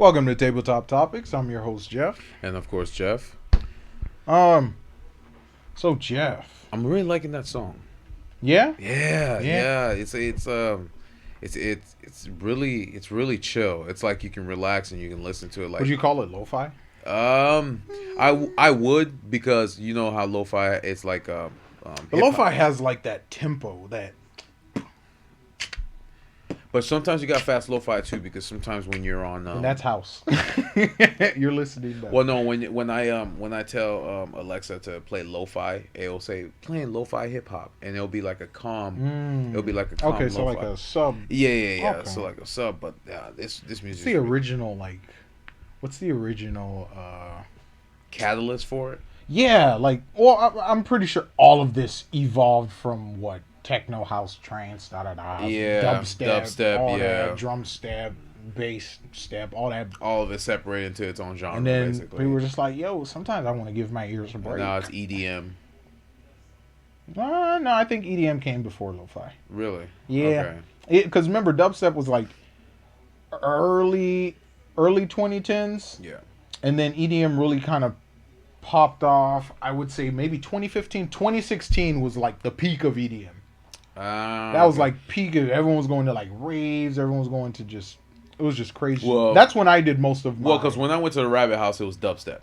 Welcome to Tabletop Topics. I'm your host Jeff. And of course, Jeff. Um, so Jeff, I'm really liking that song. Yeah? Yeah. It's really chill. It's like you can relax and you can listen to it. Like, Would you call it lo-fi? I would, because you know how lo-fi it's like The lo-fi has like that tempo that. But sometimes you got fast lo-fi too, because sometimes when you're on And that's house. You're listening. Back. Well, no, when I tell Alexa to play lo-fi, it'll say playing lo-fi hip hop, and it'll be like a calm. It'll be like a calm. Okay, so lo-fi. like a sub. Yeah. Okay. So like a sub, but this music. What's the original What's the original catalyst for it? Yeah, I'm pretty sure all of this evolved from what techno house trance dubstep, all that, drum step, bass step, all that. All of it separated into its own genre. And then basically. we were just like, yo, sometimes I want to give my ears a break. And now it's EDM. No, I think EDM came before lo-fi. Really? Yeah. Because remember, dubstep was like early 2010s. Yeah. And then EDM really kind of popped off. I would say maybe 2015, 2016 was like the peak of EDM. That was like peak of, everyone was going to like raves. Everyone was going to it was just crazy. Well, that's when I did most of my. Well, because when I went to the Rabbit House, it was dubstep.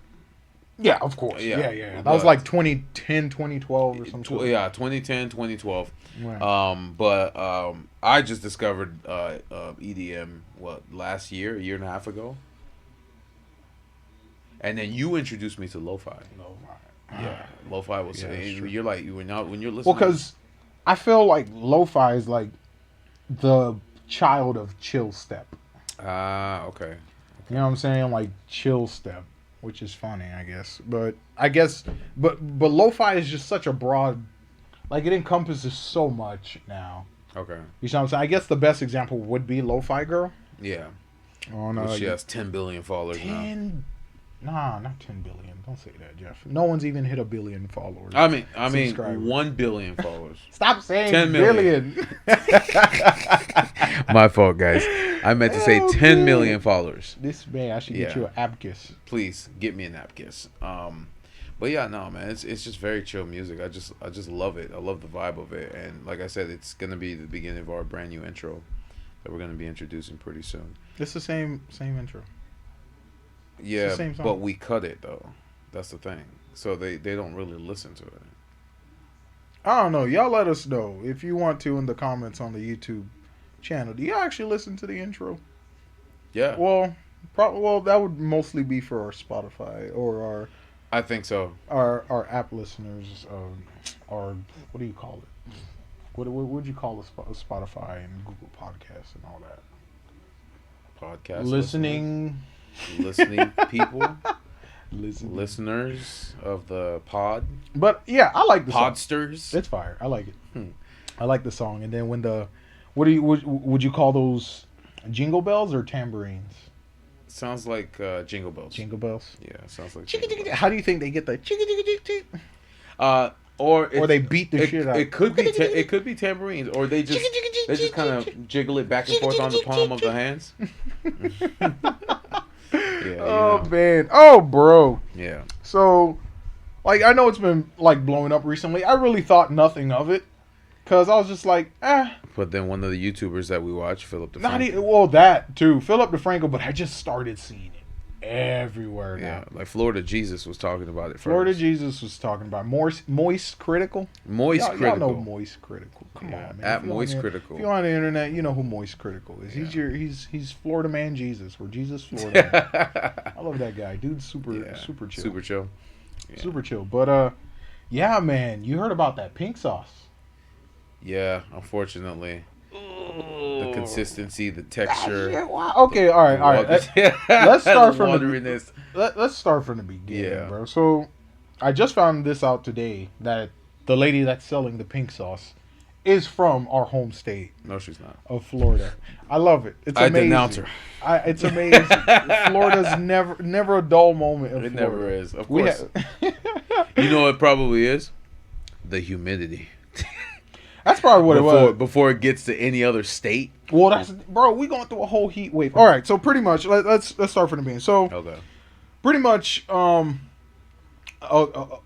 Yeah, of course. Yeah. That was like 2010, 2012 or something. Yeah, 2010, 2012. Right. I just discovered EDM, last year, a year and a half ago. And then you introduced me to lo-fi. Yeah, lo-fi was. You're like when you're listening. Well, because I feel like lo-fi is like the child of chill step. Okay. You know what I'm saying? Like chill step, which is funny, I guess. But lo-fi is just such a broad, like it encompasses so much now. Okay. You know what I'm saying? I guess the best example would be Lo-Fi Girl. Yeah. She has 10 billion followers now. Nah, not 10 billion. Don't say that, Jeff. No one's even hit 1 billion followers. I mean 1 billion followers. Stop saying 10 billion. My fault, guys. I meant to say 10 million followers. This man, I should get you an abacus. Please get me an abacus. But yeah, no, man, it's just very chill music. I just love it. I love the vibe of it, and like I said, it's gonna be the beginning of our brand new intro that we're gonna be introducing pretty soon. It's the same intro. Yeah, but we cut it though. That's the thing. So they don't really listen to it. I don't know. Y'all let us know if you want to in the comments on the YouTube channel. Do y'all actually listen to the intro? Yeah. Well, that would mostly be for our Spotify or our. I think so. Our app listeners, or what do you call it? What would you call Spotify and Google Podcasts and all that? Podcast listening people, listeners of the pod. But yeah, I like the podsters. Song. It's fire. I like it. I like the song. And then when would you call those jingle bells or tambourines? Sounds like jingle bells. Jingle bells. Yeah, sounds like. How do you think they get the or they beat the shit out? It could be tambourines, or they just kind of jiggle it back and forth on the palm of the hands. Yeah. Man. Oh, bro. Yeah. So, I know it's been blowing up recently. I really thought nothing of it, cause I was just like, But then one of the YouTubers that we watch, Philip DeFranco. Well, that too, Philip DeFranco. But I just started seeing it everywhere now. Yeah, like Florida Jesus was talking about it. Florida Jesus was talking about moist critical. Moist critical. Y'all know moist critical. Come on, man. At moist critical. If you're on the internet, you know who moist critical is. Yeah. He's Florida man Jesus. We're Jesus Florida. I love that guy, dude. Super chill. Super chill. Yeah. Super chill. But yeah, man. You heard about that pink sauce? Yeah, unfortunately. The consistency, the texture. Okay, all right. Let's start from Let's start from the beginning, bro. So, I just found this out today that the lady that's selling the pink sauce is from our home state. No, she's not. Of Florida. I love it. It's amazing. I denounce her. It's amazing. Florida's never a dull moment of Florida. It never is. Of course. You know what it probably is? The humidity. That's probably what it was. Before it gets to any other state. Well, bro, we going through a whole heat wave. All right, so pretty much, let's start from the beginning. So, Okay. pretty much,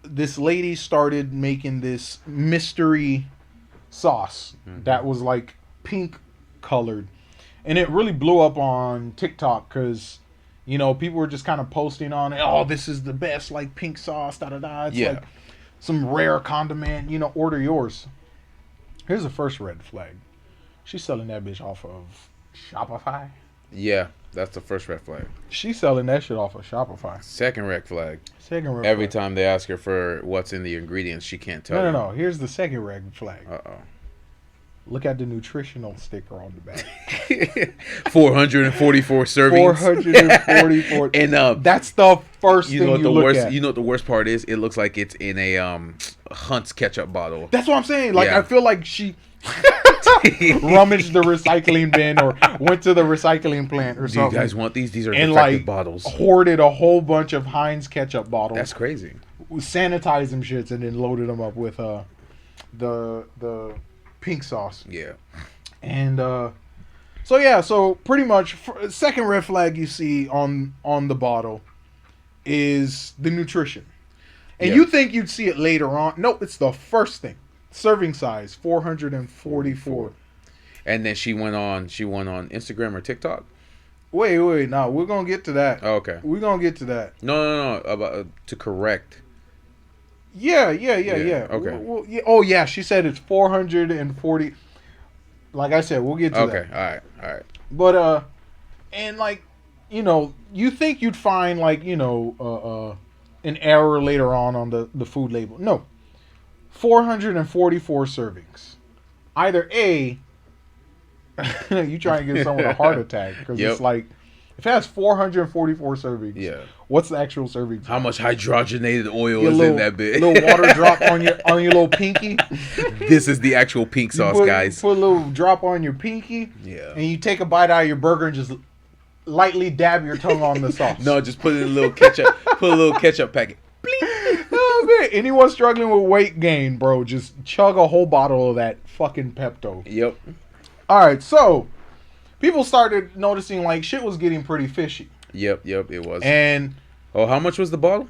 this lady started making this mystery sauce that was like pink colored, and it really blew up on TikTok because, you know, people were just kind of posting on it. Oh, this is the best, like pink sauce. Da da da. It's like some rare condiment. You know, order yours. Here's the first red flag. She's selling that bitch off of Shopify. Yeah, that's the first red flag. She's selling that shit off of Shopify. Second red flag. Second red Every flag. time they ask her for what's in the ingredients, she can't tell. No. Here's the second red flag. Uh-oh. Look at the nutritional sticker on the back. 444 servings. 444. And that's the first thing you look at. You know what the worst part is? It looks like it's in a Hunt's ketchup bottle. That's what I'm saying. Like, Yeah. I feel like she rummaged the recycling bin or went to the recycling plant or Do something. you guys want these? These are and defective like bottles. hoarded a whole bunch of Heinz ketchup bottles. That's crazy. Sanitized them shits and then loaded them up with the pink sauce. Yeah. And so pretty much second red flag you see on the bottle is the nutrition. And you think you'd see it later on. Nope, it's the first thing. Serving size 444. And then she went on Instagram or TikTok. Wait, no, we're gonna get to that. Oh, okay. We're gonna get to that. No. About to correct. Yeah. Okay. Well, yeah. Oh yeah, she said it's 440. Like I said, we'll get to that. Okay. All right. But and like, you know, you think you'd find like, you know, an error later on the food label. No. 444 servings. Either A, you try and get someone a heart attack because it's like, if it has 444 servings, what's the actual serving? How much hydrogenated oil is in that bit? Little water drop on your little pinky. This is the actual pink sauce, guys. Put a little drop on your pinky. Yeah. And you take a bite out of your burger and just lightly dab your tongue on the sauce. No, just put in a little ketchup. Put a little ketchup packet. Oh, man. Anyone struggling with weight gain, bro, just chug a whole bottle of that fucking Pepto. Yep. All right, so people started noticing like shit was getting pretty fishy. Yep, it was. And how much was the bottle?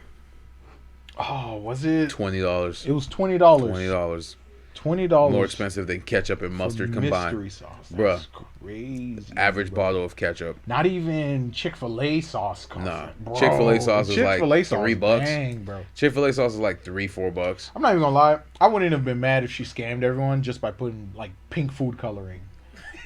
Oh, was it $20? It was $20. $20. More expensive than ketchup and mustard combined. Mystery sauce. Bruh. Crazy. Average bottle of ketchup. Not even Chick-fil-A sauce cost. Nah. Bro, Chick-fil-A sauce is like $3. Dang, bro. Chick-fil-A sauce is like $3-4. I'm not even gonna lie. I wouldn't have been mad if she scammed everyone just by putting like pink food coloring.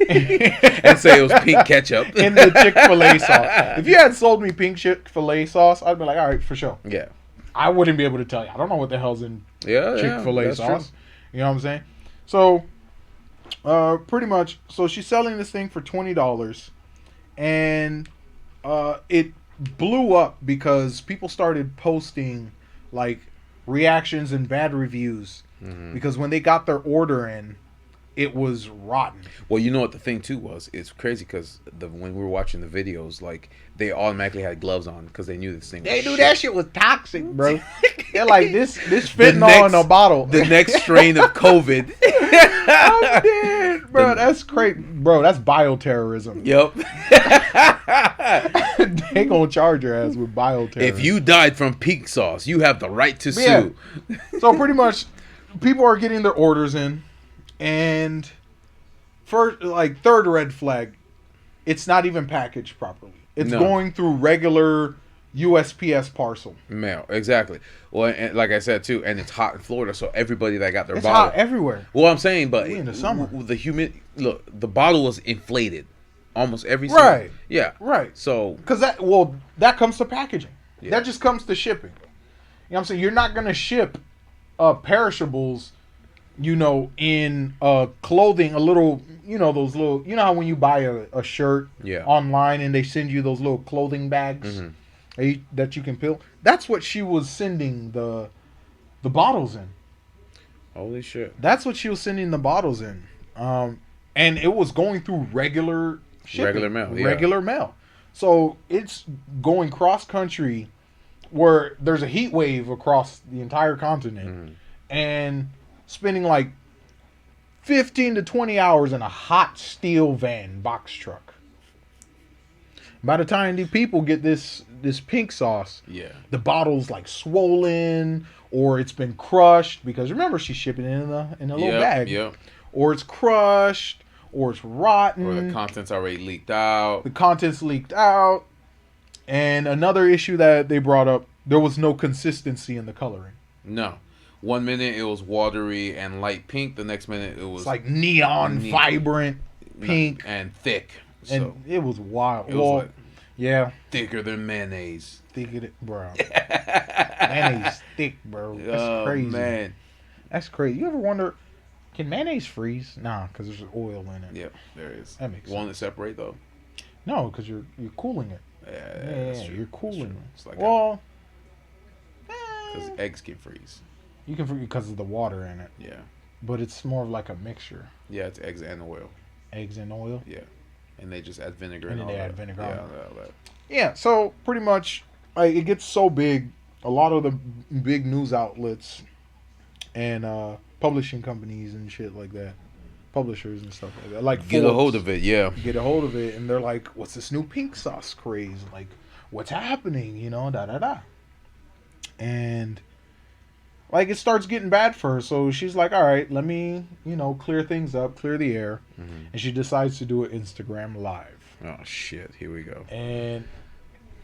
And say it was pink ketchup in the Chick-fil-A sauce. If you had sold me pink Chick-fil-A sauce, I'd be like, all right, for sure. Yeah. I wouldn't be able to tell you. I don't know what the hell's in Chick-fil-A sauce. True. You know what I'm saying? So, pretty much, so she's selling this thing for $20, and it blew up because people started posting like reactions and bad reviews because when they got their order in, it was rotten. Well, you know what the thing too was? It's crazy because when we were watching the videos, like they automatically had gloves on because they knew this thing. They knew that shit was toxic, bro. They're like this fentanyl in a bottle. The next strain of COVID. I'm dead, bro. That's crazy, bro. That's bioterrorism. Yep. They gonna charge your ass with bioterrorism. If you died from pink sauce, you have the right to sue. So pretty much, people are getting their orders in. And first, like third red flag, it's not even packaged properly. It's going through regular USPS parcel mail. Exactly. Well, and like I said too, and it's hot in Florida, so everybody that got their it's bottle, hot everywhere. Well, I'm saying, but in the summer, the bottle was inflated, almost every right. Yeah, right. So because that comes to packaging. Yeah. That just comes to shipping. You know what I'm saying? You're not gonna ship perishables. You know, in clothing, a little, you know, those little, you know how when you buy a shirt online and they send you those little clothing bags that you can peel? That's what she was sending the bottles in. Holy shit. That's what she was sending the bottles in. And it was going through regular shipping. Regular mail, yeah. Regular mail. So it's going cross-country where there's a heat wave across the entire continent. And spending like 15 to 20 hours in a hot steel van box truck. By the time the people get this pink sauce, Yeah. the bottle's like swollen, or it's been crushed, because remember, she's shipping it in a little bag. Yep. Or it's crushed, or it's rotten, Or the contents already leaked out. the contents leaked out. And another issue that they brought up, there was no consistency in the coloring. No. 1 minute it was watery and light pink. The next minute it was It's like neon, vibrant pink. and thick. And So it was wild. it was like yeah. thicker than mayonnaise. Thick it, bro. Mayonnaise thick, bro. That's crazy. Man. That's crazy. You ever wonder, can mayonnaise freeze? Nah, because there's oil in it. Yep, there is. That makes Won't it separate though? No, because you're cooling it. Yeah, that's true. You're cooling it. It's like Well, because eggs can freeze. you can freeze because of the water in it. Yeah. But it's more of like a mixture. Yeah, it's eggs and oil. Eggs and oil. Yeah. And they just add vinegar And and, then all they that. add vinegar Yeah, on all that. Yeah, so pretty much, like, it gets so big, a lot of the big news outlets and publishing companies and shit like that, publishers and stuff like that, like Get a hold of it, yeah. get a hold of it, and they're like, "What's this new pink sauce craze? Like, what's happening? You know, da da da." And like, it starts getting bad for her, so she's like, "All right, let me, clear things up, clear the air," and she decides to do an Instagram live. Oh shit! Here we go. And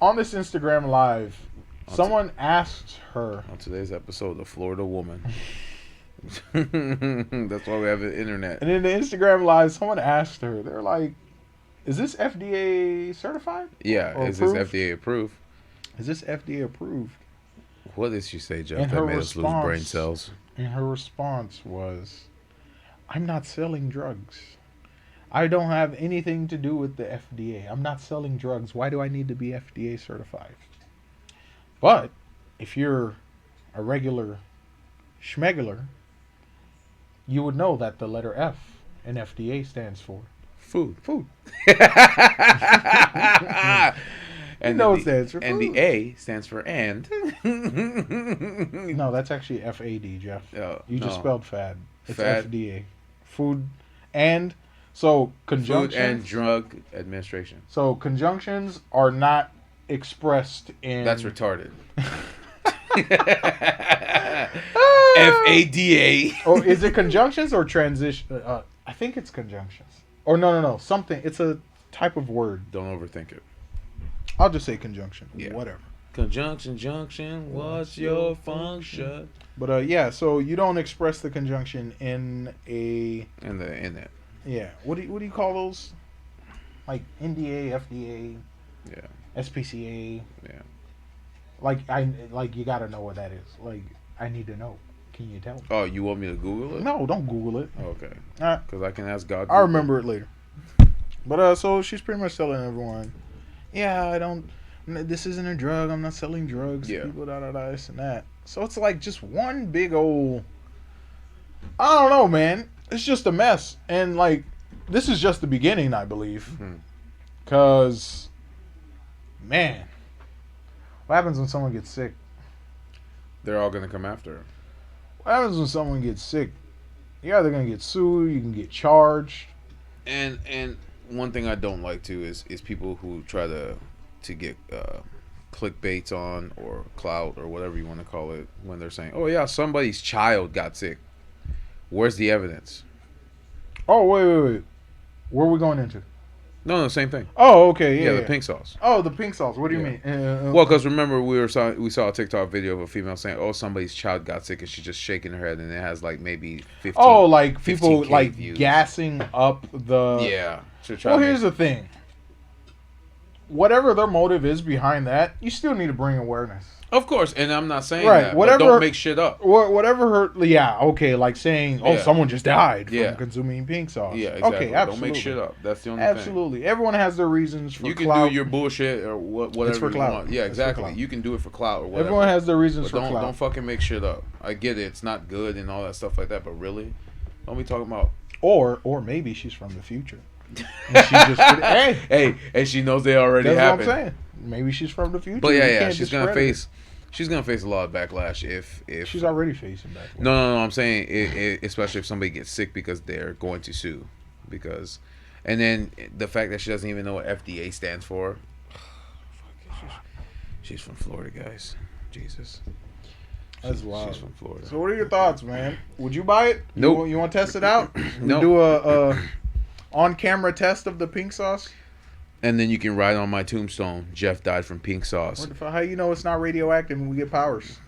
on this Instagram live, someone asked her On today's episode, the Florida woman. That's why we have the internet. and in the Instagram live, someone asked her, they're like, "Is this FDA certified? Yeah, Or is this approved? FDA approved? Is this FDA approved?" What did she say, Jeff? And That her made us lose brain response- cells. And her response was, "I'm not selling drugs. I don't have anything to do with the FDA. I'm not selling drugs. Why do I need to be FDA certified?" But if you're a regular schmegular, you would know that the letter F in FDA stands for Food. food. And know the- it stands for And food. the A stands for and. No, that's actually FAD, Jeff. You just no. spelled fad. It's Fad. FDA. Food and so Food conjunctions. and Drug Administration. So conjunctions are not expressed in. That's retarded. FADA. Or is it conjunctions or transition? I think it's conjunctions. Or no. Something. It's a type of word. Don't overthink it. I'll just say conjunction. Yeah. Whatever. Conjunction, junction, what's your function? But yeah, so you don't express the conjunction in a In that. yeah. What do you call those? Like NDA, FDA, Yeah. SPCA. Yeah. Like you gotta know what that is. Like I need to know. Can you tell me? Oh, you want me to Google it? No, don't Google it. Okay. Uh, Because I can ask God. I'll remember it later. But so she's pretty much telling everyone, yeah, I don't. This isn't a drug. I'm not selling drugs. Yeah. People this and that. So it's like just one big old. I don't know, man. It's just a mess, and like this is just the beginning, I believe. Cause, man, what happens when someone gets sick? They're all gonna come after her. What happens when someone gets sick? You're either gonna get sued, you can get charged. And one thing I don't like too is people who try to get clickbaits on or clout or whatever you want to call it when they're saying, "Oh yeah, somebody's child got sick." Where's the evidence? Oh wait. Where are we going into? No, same thing. Oh, okay, Yeah, yeah. the pink sauce. Oh, the pink sauce. What do you Yeah. mean? Well, because remember we saw a TikTok video of a female saying, "Oh, somebody's child got sick," and she's just shaking her head, and it has like maybe 15. Oh, like people 15K like views. gassing up the. Yeah. Well, here's the thing. Whatever their motive is behind that, you still need to bring awareness. Of course, and I'm not saying Right, that. whatever- But don't make shit up. Whatever her. Yeah. Okay. Like saying, "Oh, Yeah. someone just died from Yeah. consuming pink sauce." Yeah, exactly. Okay. Absolutely. Don't make shit up. That's the only thing. Absolutely. Everyone has their reasons for You can clout. do your bullshit or whatever for you clout. want. Yeah, It's for exactly. clout. You can do it for clout or whatever. Everyone has their reasons but for clout. don't fucking make shit up. I get it. It's not good and all that stuff like that. But really, don't be talking about. Or maybe she's from the future. And she just Hey, and she knows they already that's happened. what I'm saying. Maybe she's from the future. But You yeah, can't she's gonna discredit face she's gonna face a lot of backlash if she's already facing backlash. No. I'm saying especially if somebody gets sick because they're going to sue, and then the fact that she doesn't even know what FDA stands for. She's from Florida, guys. Jesus. That's wild. She's from Florida. So what are your thoughts, man? Would you buy it? Nope. You want to test it out? Nope. Do a on-camera test of the pink sauce? And then you can write on my tombstone, Jeff died from pink sauce. What the fuck? How you know it's not radioactive when we get powers?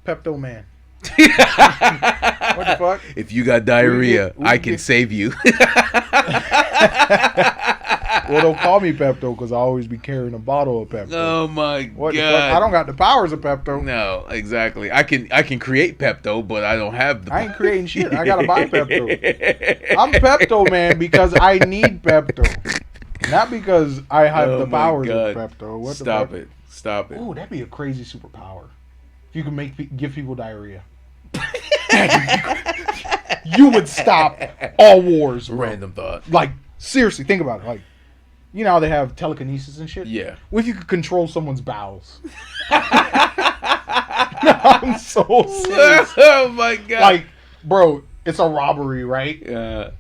Pepto Man. What the fuck? If you got diarrhea, I can save you. Well, don't call me Pepto because I always be carrying a bottle of Pepto. Oh my What god! The fuck? I don't got the powers of Pepto. No, exactly. I can create Pepto, but I don't have the. I ain't creating shit. I gotta buy Pepto. I'm Pepto Man because I need Pepto, not because I have the powers of Pepto. What Stop the fuck? it! Stop it! Ooh, that'd be a crazy superpower. If you could give people diarrhea. You would stop all wars. Bro. Random thought. Like, seriously, think about it. Like, you know how they have telekinesis and shit? Yeah. What if you could control someone's bowels? No, I'm so serious. Oh my god. Like, bro, it's a robbery, right? Yeah.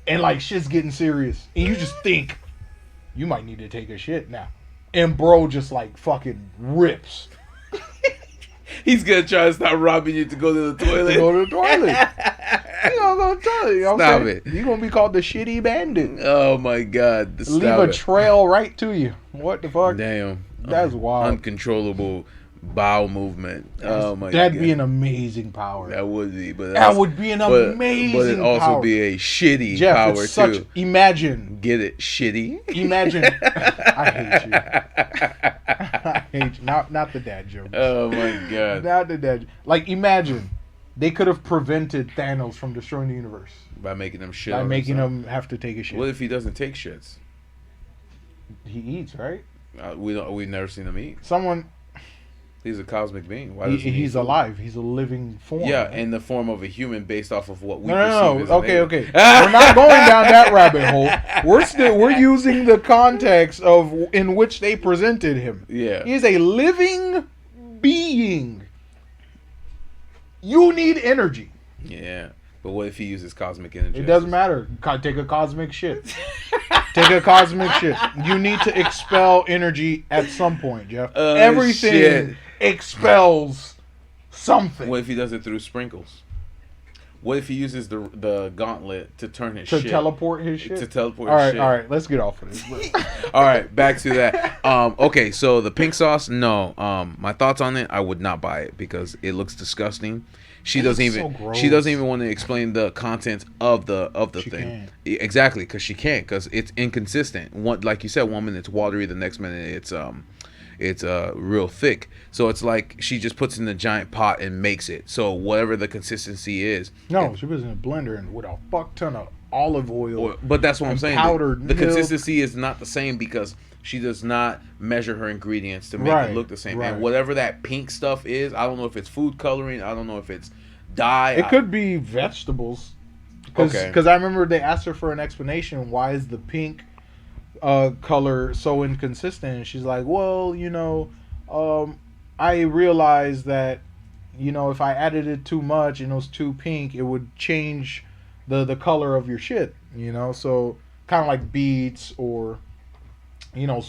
And like shit's getting serious. And you just think, you might need to take a shit now. And bro just like fucking rips. He's gonna try to stop robbing you to go to the toilet. To go to the toilet. You gonna go to the toilet. You know Stop it. You're gonna be called the shitty bandit. Oh my god. Stop Leave a trail right to you. What the fuck? Damn. That's wild. Uncontrollable bowel movement. Oh my god. That'd be an amazing power. That would be, but that would be an amazing power. But it'd also be a shitty Jeff, power it's such, too. Imagine. Get it? Shitty? Imagine. I hate you. I hate you. Not the dad joke. Oh my god. Not the dad. Like, imagine they could have prevented Thanos from destroying the universe By making them shit. by making him have to take a shit. What if he doesn't take shits? He eats, right? We've never seen him eat. Someone. He's a cosmic being. Why does He's alive. He's a living form. Yeah, right? in the form of a human, based off of what we No. perceive as Okay. okay. We're not going down that rabbit hole. We're using the context of in which they presented him. Yeah. He is a living being. You need energy. Yeah. But what if he uses cosmic energy? It doesn't matter. Take a cosmic shit. Take a cosmic shit. You need to expel energy at some point, Jeff. Everything shit. expels something. What if he does it through sprinkles? What if he uses the gauntlet to turn his to shit? teleport his shit? To teleport his shit. All right. Let's get off of this. All right, back to that. Okay, so the pink sauce, no. My thoughts on it, I would not buy it because it looks disgusting. She doesn't even want to explain the contents of the thing. Exactly, because she can't, because it's inconsistent. One, like you said, 1 minute it's watery, the next minute it's real thick. So it's like she just puts it in a giant pot and makes it. So whatever the consistency is. No, she puts it in a blender and with a fuck ton of olive oil. But that's what I'm saying. Powdered the milk. consistency is not the same because she does not measure her ingredients to make it look the same. Right. And whatever that pink stuff is, I don't know if it's food coloring. I don't know if it's dye. It could be vegetables. Because I remember they asked her for an explanation. Why is the pink color so inconsistent? And she's like, well, I realized that, if I added it too much and it was too pink, it would change the color of your shit, So kind of like beets or,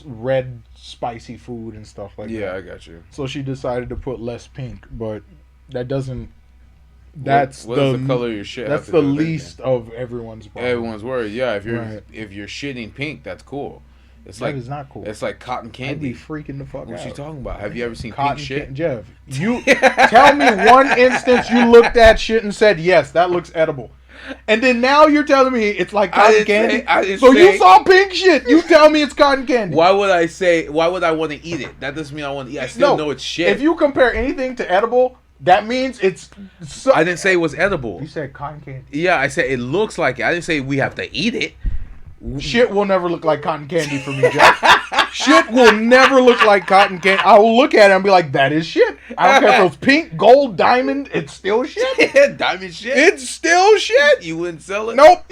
red spicy food and stuff like that. Yeah, I got you. So she decided to put less pink, but that doesn't... What does the color of your shit? That's the least of everyone's problem. Everyone's worried. Yeah, if you're shitting pink, that's cool. It's that is not cool. It's like cotton candy. I'd be freaking the fuck out. What you talking about? Have you ever seen cotton pink shit? Jeff, you tell me one instance you looked at shit and said, yes, that looks edible. And then now you're telling me it's like cotton candy? You saw pink shit. You tell me it's cotton candy. Why would I want to eat it? That doesn't mean I want to eat it. I still know it's shit. If you compare anything to edible, that means it's... I didn't say it was edible. You said cotton candy. Yeah, I said it looks like it. I didn't say we have to eat it. Shit will never look like cotton candy for me, Jeff. Shit will never look like cotton candy. I will look at it and be like, that is shit. I don't care if it was pink, gold, diamond. It's still shit. Diamond shit. It's still shit. You wouldn't sell it. Nope.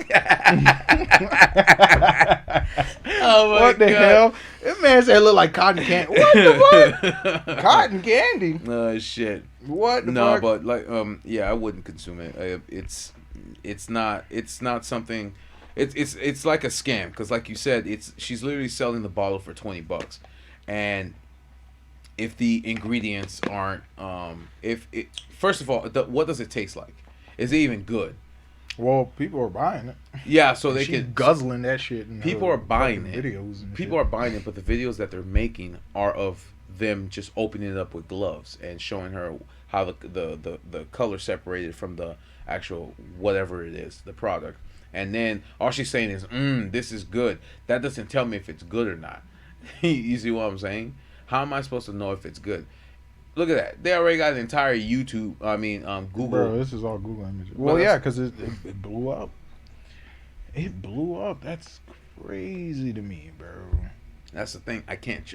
Oh my What the God. hell? That man said it looked like cotton candy. What the fuck? Cotton candy. Oh shit. What the No, fuck? but like yeah, I wouldn't consume it. It's not something. It's like a scam because like you said, she's literally selling the bottle for $20, and if the ingredients aren't first of all, what does it taste like? Is it even good? Well, people are buying it. Yeah, so they She's can guzzling that shit. In people her are buying fucking it. Videos and People shit. are buying it, but the videos that they're making are of them just opening it up with gloves and showing her how the color separated from the actual whatever it is, the product. And then all she's saying is, this is good. That doesn't tell me if it's good or not. You see what I'm saying? How am I supposed to know if it's good? Look at that. They already got an entire Google. Bro, this is all Google images. Well, yeah, because it blew up. It blew up. That's crazy to me, bro. That's the thing. I can't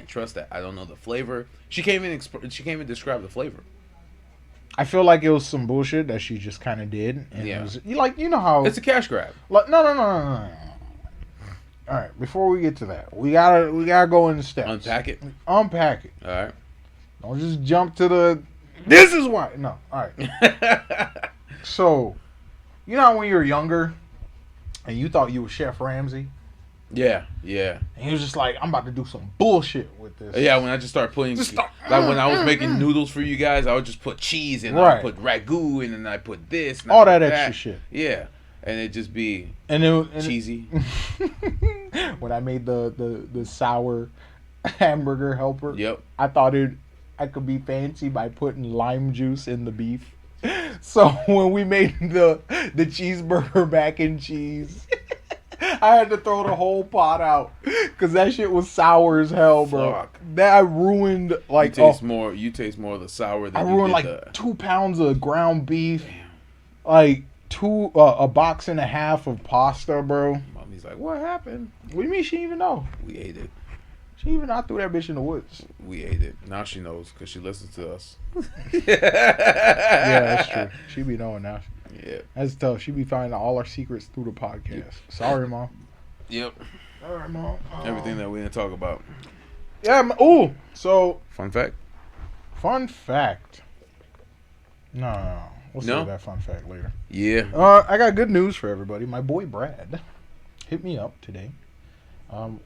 trust that. I don't know the flavor. She can't even describe the flavor. I feel like it was some bullshit that she just kind of did. And Yeah. it was, you know how It's a cash grab. like no. All right, before we get to that, we gotta go in steps. Unpack it. Unpack it. All right. Don't just jump to the. This is why. No. All right. So, you know how when you were younger, and you thought you were Chef Ramsay, Yeah. and you was just like, I'm about to do some bullshit with this. Yeah, when I just started putting, like when I was making noodles for you guys, I would just put cheese and I Right. would put ragu and then I put this. And All I put that extra shit. Yeah, and it just be And cheesy. when I made the sour hamburger helper, Yep. I thought I could be fancy by putting lime juice in the beef. So when we made the cheeseburger mac and cheese, I had to throw the whole pot out because that shit was sour as hell, bro. Fuck. That ruined like You taste more of the sour than I you ruined did like the. 2 pounds of ground beef, like a box and a half of pasta, bro. Mommy's like, what happened? What do you mean she didn't even know? We ate it. She even I threw that bitch in the woods. We ate it. Now she knows because she listens to us. Yeah, that's true. She be knowing now. Yeah. That's tough. She be finding all our secrets through the podcast. Sorry, Mom. Yep. All right, Mom. Everything that we didn't talk about. Yeah. Ooh. So, Fun fact. fun fact. No. We'll No? save that fun fact later. Yeah. I got good news for everybody. My boy Brad hit me up today.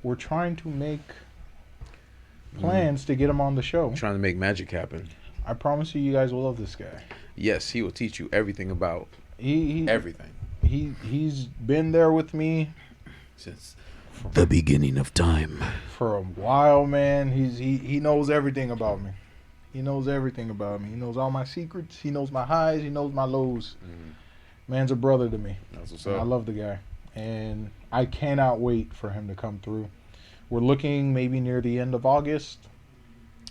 We're trying to make plans to get him on the show. Trying to make magic happen. I promise you guys will love this guy. Yes, he will teach you everything about He everything he's been there with me since the beginning of time. for a while, man. He knows everything about me. He knows everything about me. He knows all my secrets. He knows my highs. He knows my lows. Man's a brother to me. That's what's And I up. love the guy, and I cannot wait for him to come through. We're looking maybe near the end of August.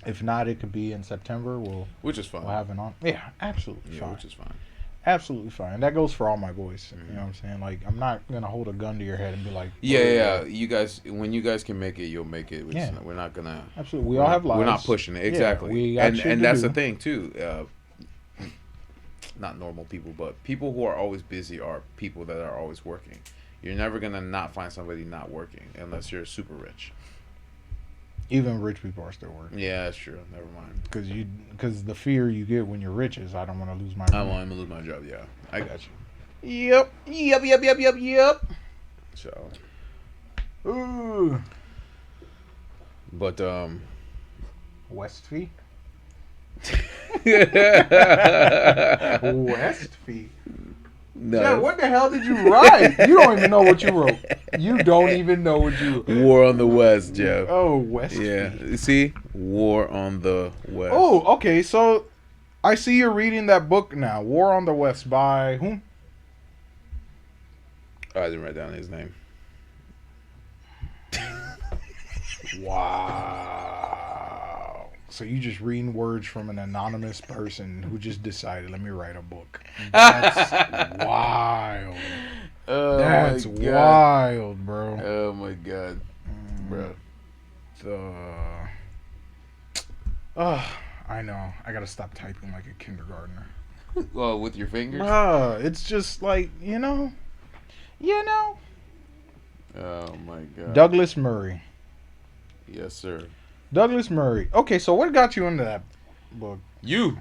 If not, it could be in September. Which is fine. We'll have it on. Yeah, absolutely Yeah, fine. which is fine. Absolutely fine. That goes for all my boys. You know what I'm saying? Like, I'm not gonna hold a gun to your head and be like, Yeah. You guys, when you guys can make it, you'll make it. Yeah. We're not gonna. Absolutely. We all have lives. We're not pushing it. Exactly. we got shit and to that's do. the thing too. Not normal people, but people who are always busy are people that are always working. You're never gonna not find somebody not working unless you're super rich. Even rich people are still working. Yeah, that's true. Never mind. Because the fear you get when you're rich is I don't want to lose my. I want him to lose my job. Yeah, I got you. Yep. So, Ooh. but Westfeet. no. Westfeet. Yeah, what the hell did you write? You don't even know what you wrote. You don't even know what you wrote. War on the West, Jeff. Oh, Westfeet. Yeah, see, War on the West. Oh, okay. So I see you're reading that book now, War on the West by whom? I didn't write down his name. Wow. So you just reading words from an anonymous person who just decided, let me write a book. That's wild. Oh That's my God. wild, bro. Oh my God, bro. I know. I gotta stop typing like a kindergartner. Well, with your fingers. It's just like you know. Oh my god. Douglas Murray. Yes, sir. Douglas Murray. Okay, so what got you into that book? You.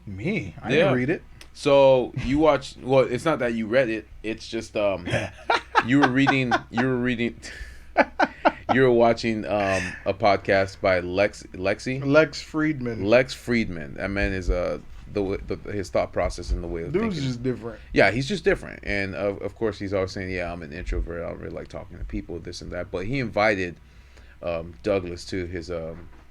Me? I didn't Yeah. read it. So you watched. Well, it's not that you read it. It's just you were reading. You were reading. You were watching a podcast by Lexi. Lex Friedman. Lex Friedman. That man is his thought process and the way of Dude's thinking. just different. Yeah, he's just different, and of course he's always saying, "Yeah, I'm an introvert. I don't really like talking to people, this and that." But he invited Douglas to his.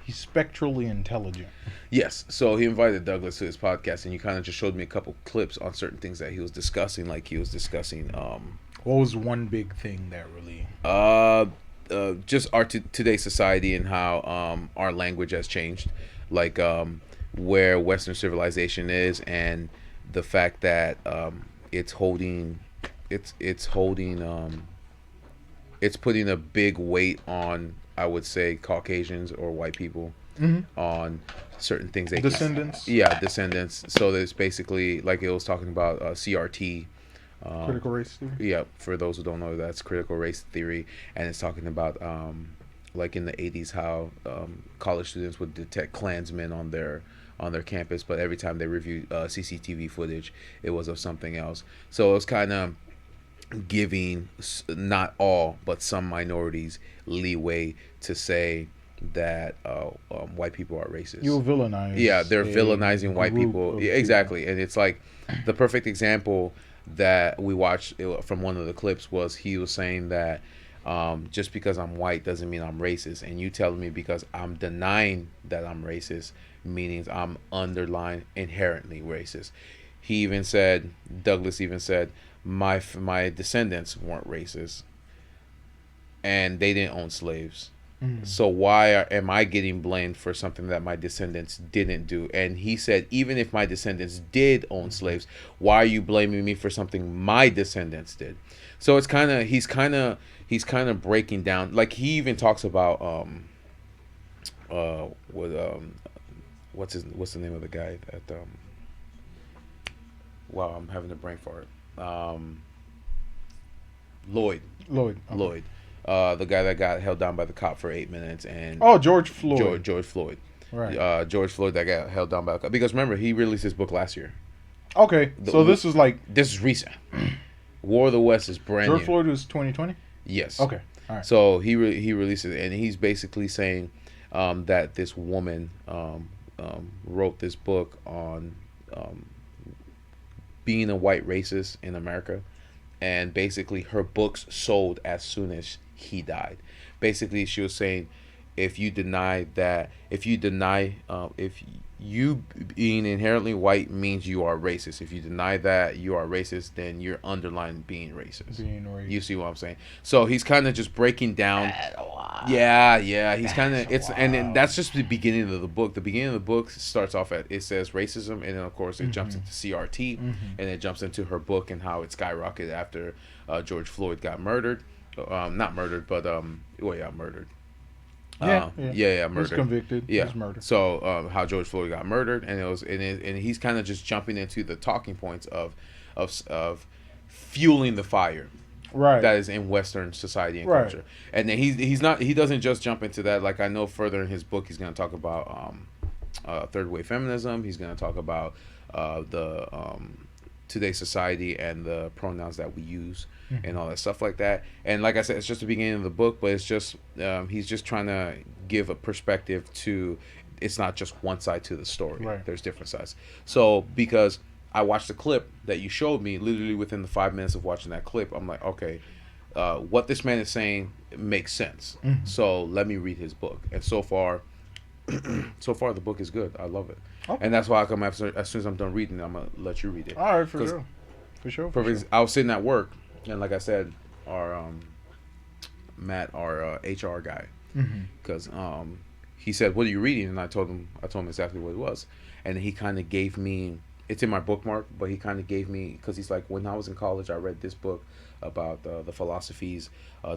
He's spectrally intelligent. Yes, so he invited Douglas to his podcast, and you kind of just showed me a couple clips on certain things that he was discussing, like he was discussing. What was one big thing that really? Just our today's society and how our language has changed, like where Western civilization is, and the fact that it's holding, it's putting a big weight on, I would say, Caucasians or white people on certain things. Descendants. Descendants. So there's basically, like it was talking about CRT. Critical race theory. Yeah, for those who don't know, that's critical race theory, and it's talking about like in the 80s how college students would detect Klansmen on their campus, but every time they reviewed CCTV footage, it was of something else. So it was kind of giving not all but some minorities leeway to say that white people are racist. You villainize. Yeah, they're villainizing white people. Yeah, exactly, and it's like the perfect example that we watched from one of the clips was he was saying that just because I'm white doesn't mean I'm racist, and you telling me because I'm denying that I'm racist means I'm underlying inherently racist. He even said, Douglas even said, my descendants weren't racist, and they didn't own slaves. So why am I getting blamed for something that my descendants didn't do? And he said, even if my descendants did own slaves, why are you blaming me for something my descendants did? So it's kind of he's kind of breaking down. Like he even talks about what's the name of the guy that wow, I'm having a brain fart. Lloyd. Okay. Lloyd. The guy that got held down by the cop for 8 minutes, and George Floyd. George Floyd. Right. George Floyd that got held down by the cop. Because remember, he released his book last year. Okay, so this is like this is recent. War of the West is brand George new. Floyd was 2020. Yes. Okay. All right. So he released it, and he's basically saying that this woman wrote this book on being a white racist in America, and basically her books sold as soon as he died. Basically, she was saying, if you being inherently white means you are racist. If you deny that you are racist, then you're underlying being racist. You see what I'm saying? So he's kind of just breaking down. Yeah. He's kind of and then that's just the beginning of the book. The beginning of the book starts off at it says racism, and then of course it jumps into CRT, and it jumps into her book and how it skyrocketed after George Floyd got murdered. Not murdered, but murdered. Murdered. Was convicted. Yeah, was murdered. So how George Floyd got murdered, and he's kind of just jumping into the talking points of fueling the fire, right? That is in Western society and right. culture. And then he doesn't just jump into that. Like I know further in his book, he's going to talk about third wave feminism. He's going to talk about the today's society and the pronouns that we use. And all that stuff like that. And like I said, it's just the beginning of the book, but it's just he's just trying to give a perspective to, it's not just one side to the story. Right. There's different sides. So because I watched the clip that you showed me, literally within the 5 minutes of watching that clip, I'm like, okay, what this man is saying makes sense. So let me read his book. And so far the book is good. I love it. Okay. And that's why I come as soon as I'm done reading it, I'm gonna let you read it. All right, for sure. I was sitting at work. And like I said, our Matt, our HR guy, because he said, "What are you reading?" And I told him exactly what it was, and he kind of gave me. It's in my bookmark, but he kind of gave me, because he's like, when I was in college, I read this book about the philosophies,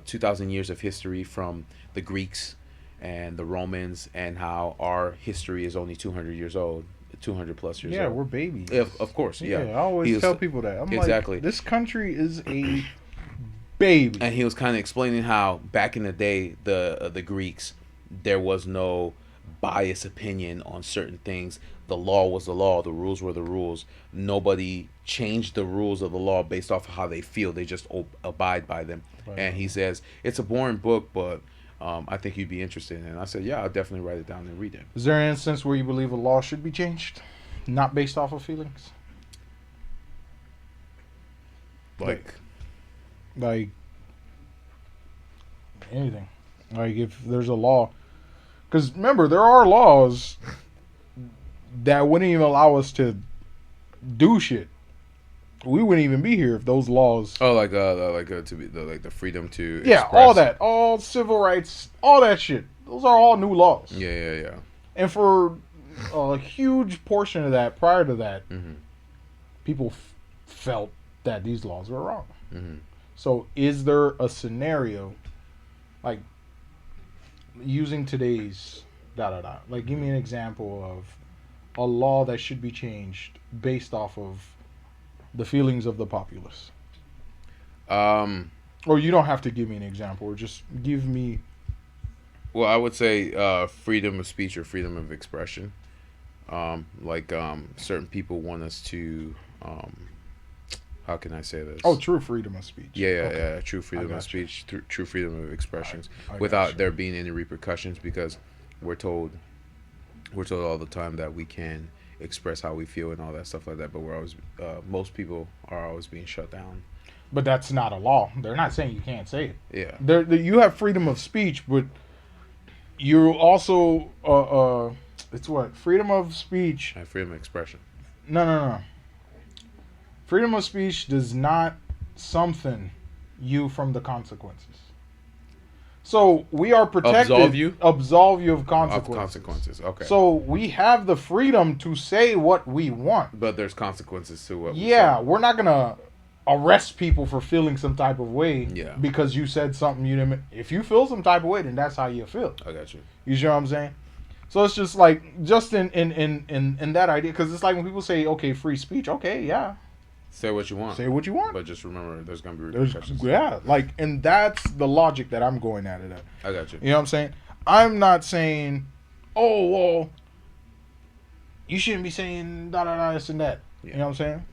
2,000 years of history from the Greeks, and the Romans, and how our history is only 200 years old, 200 plus years Yeah, old. we're babies. Of course, yeah. I always tell people that. I'm exactly. like, this country is a baby. And he was kind of explaining how back in the day, the Greeks, there was no biased opinion on certain things. The law was the law. The rules were the rules. Nobody changed the rules of the law based off of how they feel. They just abide by them. Right. And he says, it's a boring book, but I think you'd be interested in it. And I said, yeah, I'll definitely write it down and read it. Is there an instance where you believe a law should be changed, not based off of feelings? Like anything. Like if there's a law. Because remember, there are laws that wouldn't even allow us to do shit. We wouldn't even be here if those laws. Oh, to be the freedom to. Yeah, express. All that, all civil rights, all that shit. Those are all new laws. Yeah. And for a huge portion of that, prior to that, people felt that these laws were wrong. So, is there a scenario, like using today's like, give me an example of a law that should be changed based off of the feelings of the populace? Or you don't have to give me an example, or just give me. Well, I would say freedom of speech or freedom of expression. Certain people want us to. How can I say this? Oh, true freedom of speech. Yeah. True freedom of speech, true freedom of expressions, without there being any repercussions, because we're told all the time that we can express how we feel and all that stuff like that, but we're always most people are always being shut down. But that's not a law. They're not saying you can't say it. Yeah. You have freedom of speech, but you also it's what? Freedom of speech. And freedom of expression. No. Freedom of speech does not something you from the consequences. So we are protected. Absolve you of consequences. Of consequences. Okay. So we have the freedom to say what we want. But there's consequences to what. Yeah, we're not gonna arrest people for feeling some type of way. Yeah. Because you said something you didn't. If you feel some type of way, then that's how you feel. I got you. You see what I'm saying? So it's just like just in that idea, because it's like when people say, okay, free speech. Okay, yeah. Say what you want. Say what you want. But just remember, there's going to be repercussions. And that's the logic that I'm going at it at. I got you. You know what I'm saying? I'm not saying, oh, well, you shouldn't be saying da-da-da, this and that. Yeah. You know what I'm saying?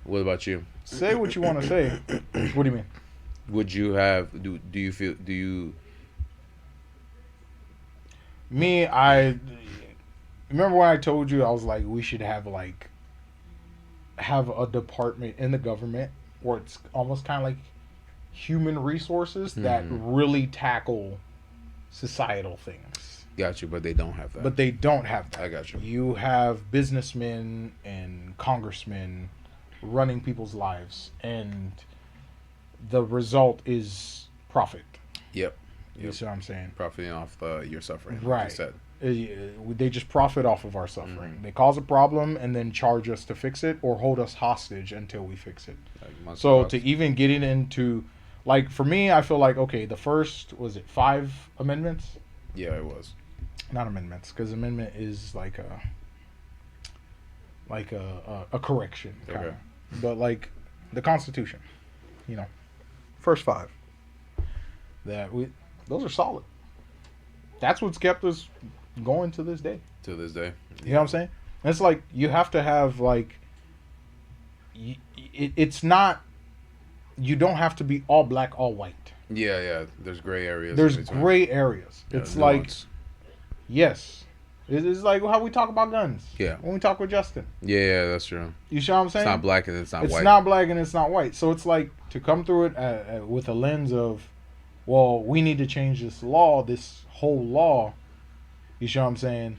What about you? Say what you want to say. What do you mean? Would you have, do you... Me, I... Remember when I told you, I was like, we should have a department in the government where it's almost kind of like human resources that really tackle societal things. Got you, but they don't have that. I got you. You have businessmen and congressmen running people's lives, and the result is profit. Yep. You see what I'm saying? Profiting off your suffering, right? Like you said. They just profit off of our suffering. They cause a problem and then charge us to fix it, or hold us hostage until we fix it. So to even get it into, like, for me, I feel like, okay, the first, was it 5 amendments? Yeah, it was. Not amendments, because amendment is like a correction, kind of. But like the Constitution, first 5. Those are solid. That's what's kept us going to this day. To this day. You know what I'm saying? And it's like, you have to have, like, it's not, you don't have to be all black, all white. Yeah. There's gray areas. There's gray areas. Yeah, it's like, yes. It's like how we talk about guns. Yeah. When we talk with Justin. Yeah, that's true. You see what I'm saying? It's not black and it's not white. It's not black and it's not white. So it's like, to come through it with a lens of, well, we need to change this law, this whole law. You see what I'm saying?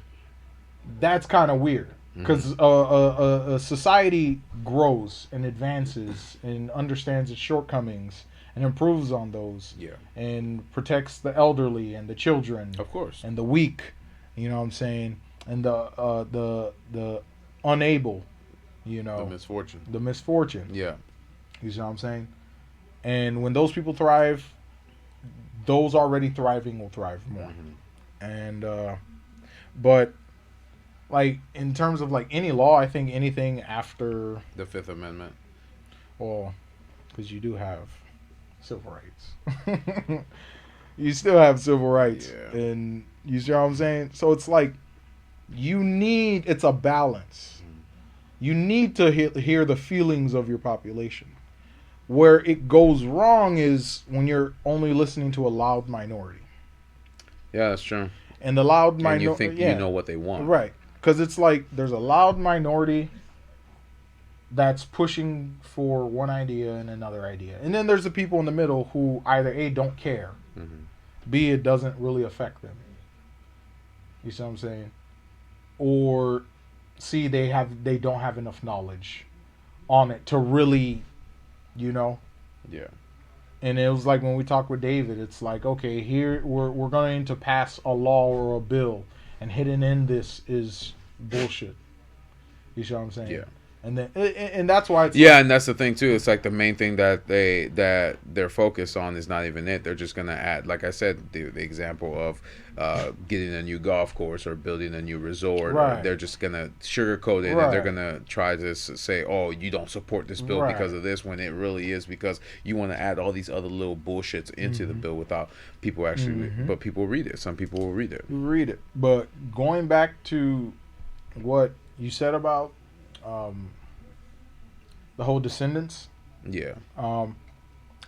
That's kind of weird. Because a society grows and advances and understands its shortcomings and improves on those. Yeah. And protects the elderly and the children. Of course. And the weak. You know what I'm saying? And the unable. The misfortune. The misfortune. Yeah. You see what I'm saying? And when those people thrive, those already thriving will thrive more. And but like in terms of like any law, I think anything after The Fifth Amendment. well, because you do have civil rights. You still have civil rights, Yeah. and you see what I'm saying. So it's like it's a balance. You need to hear the feelings of your population. Where it goes wrong is when you're only listening to a loud minority. Yeah, that's true. And the loud And minority, you think you know what they want. right? Because it's like there's a loud minority that's pushing for one idea and another idea, and then there's the people in the middle who either A, don't care, B, it doesn't really affect them. You see what I'm saying? Or C, they don't have enough knowledge on it to really, you know. Yeah. And it was like when we talked with David, it's like, okay, here we're going to pass a law or a bill, and hidden in this is bullshit. You see what I'm saying? Yeah. And that's why it's and that's the thing too. It's like the main thing that they're focused on is not even it. They're just gonna add, like I said, the example of getting a new golf course or building a new resort. Right. Or they're just gonna sugarcoat it, and they're gonna try to say, "Oh, you don't support this bill because of this," when it really is because you want to add all these other little bullshits into the bill without people actually. But people read it. Some people will read it. Read it. But going back to what you said about the whole descendants. Yeah. I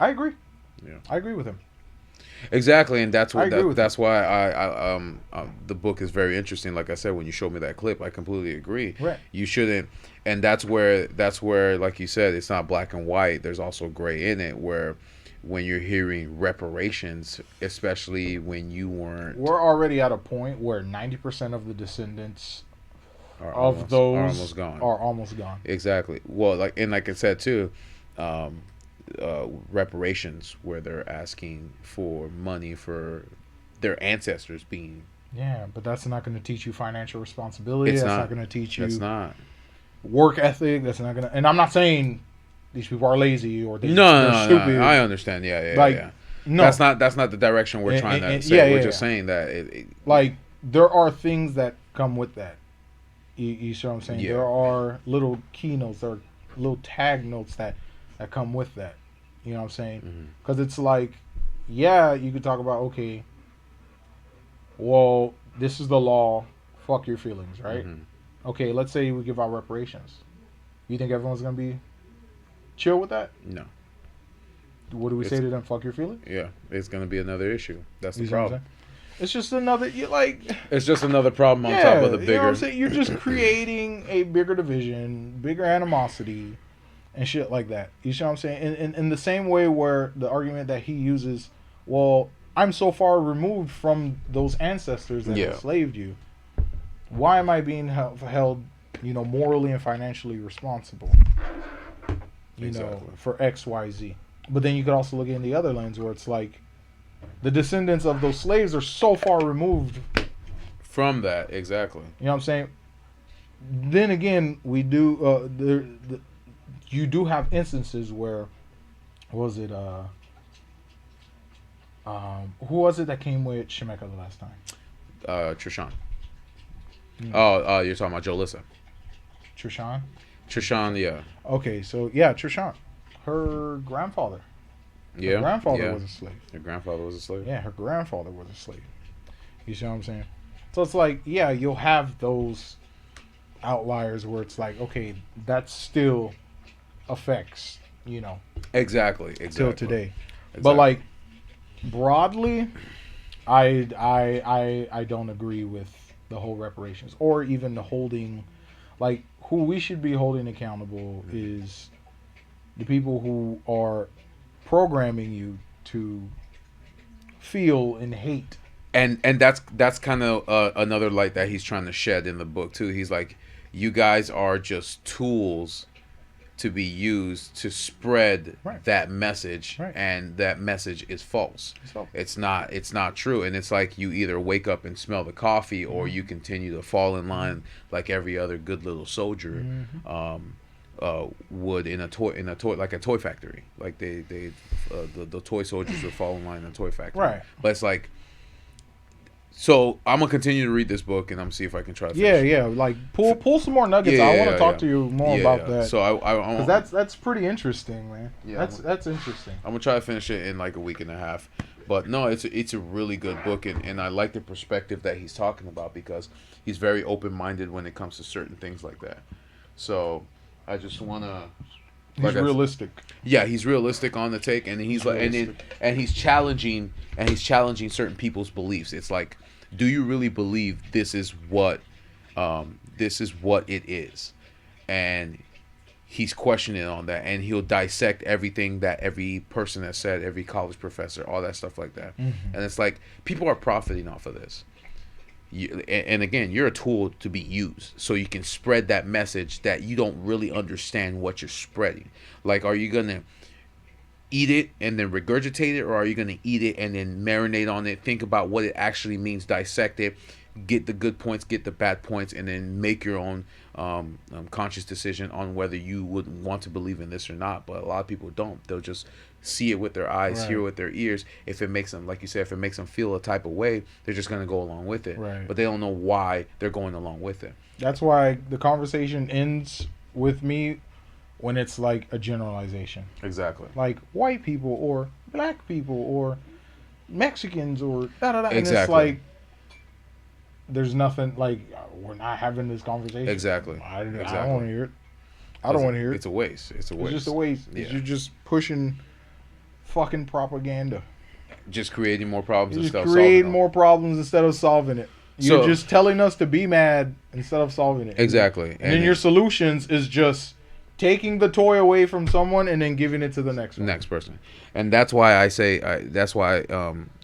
agree. Yeah. I agree with him. Exactly, and that's what that's why I the book is very interesting. Like I said, when you showed me that clip, I completely agree. Right. You shouldn't, and that's where like you said, it's not black and white. There's also gray in it, where when you're hearing reparations, especially when you weren't. We're already at a point where 90% of the descendants Are almost gone. Exactly. Well, like I said too, reparations where they're asking for money for their ancestors being. Yeah, but that's not going to teach you financial responsibility. It's that's not. not going to teach you. That's not. Work ethic. That's not going to. And I'm not saying these people are lazy or they're No. stupid. I understand. Yeah. Like, yeah. no, that's not the direction we're trying to say. We're just saying that like there are things that come with that. You see what I'm saying? Yeah. There are little keynotes, there are little tag notes that come with that. You know what I'm saying? Because it's like, yeah, you could talk about, okay, well, this is the law. Fuck your feelings, right? Okay, let's say we give out reparations. You think everyone's gonna be chill with that? No. What do we say to them? Fuck your feelings? Yeah, it's gonna be another issue. That's the You see what I'm problem. saying? It's just another It's just another problem on top of the bigger. You know what I'm saying? You're just creating a bigger division, bigger animosity, and shit like that. You see what I'm saying? In the same way where the argument that he uses, well, I'm so far removed from those ancestors that enslaved you. Why am I being held, morally and financially responsible? You know, for X, Y, Z. But then you could also look in the other lens where it's like, the descendants of those slaves are so far removed from that. Exactly. You know what I'm saying? Then again, we do. You do have instances where, what was it? Who was it that came with Shemeka the last time? Trishan. Oh, you're talking about Jolissa. Trishan. Trishan, yeah. Okay, so yeah, Trishan, her grandfather. Yeah. Her grandfather was a slave. Her grandfather was a slave. Yeah, her grandfather was a slave. You see what I'm saying? So it's like, yeah, you'll have those outliers where it's like, okay, that still affects, Exactly. till today. Exactly. But like broadly, I don't agree with the whole reparations or even the holding. Like, who we should be holding accountable is the people who are programming you to feel and hate. And that's kind of another light that he's trying to shed in the book too. He's like, you guys are just tools to be used to spread that message, and that message is false. It's not true, and it's like you either wake up and smell the coffee, or you continue to fall in line like every other good little soldier would in a toy like a toy factory. Like the toy soldiers would fall in line in a toy factory. Right. But it's like, So I'm gonna continue to read this book, and I'm gonna see if I can try to Yeah, finish yeah. Like pull some more nuggets. Yeah, I want to yeah, talk yeah. to you more about that. So I because that's pretty interesting, man. Yeah, That's interesting. I'm gonna try to finish it in like a week and a half. But no, it's a really good book, and I like the perspective that he's talking about because he's very open minded when it comes to certain things like that. So I just wanna. He's realistic. Yeah, he's realistic on the take, and he's like, and he's challenging certain people's beliefs. It's like, do you really believe this is what it is? And he's questioning on that, and he'll dissect everything that every person has said, every college professor, all that stuff like that. Mm-hmm. And it's like people are profiting off of this. And again, you're a tool to be used, so you can spread that message that you don't really understand what you're spreading. Like, are you gonna eat it and then regurgitate it, or are you gonna eat it and then marinate on it, think about what it actually means, dissect it, get the good points, get the bad points, and then make your own conscious decision on whether you would want to believe in this or not? But a lot of people don't. They'll just see it with their eyes, Right. hear it with their ears. If it makes them, like you said, if it makes them feel a type of way, they're just gonna go along with it. Right. But they don't know why they're going along with it. That's why the conversation ends with me when it's like a generalization. Exactly. Like white people or black people or Mexicans or da da da. And it's Exactly. like there's nothing like we're not having this conversation. Exactly. I don't Exactly. want to hear it. I don't want to hear it. It's a waste. It's a waste. It's just a waste. Yeah. You're just pushing fucking propaganda. Just creating more problems You just instead of create solving them. more problems instead of solving it. You're So- just telling us to be mad instead of solving it. Exactly. And then your solutions is just taking the toy away from someone and then giving it to the next one. next person. And that's why I say that's why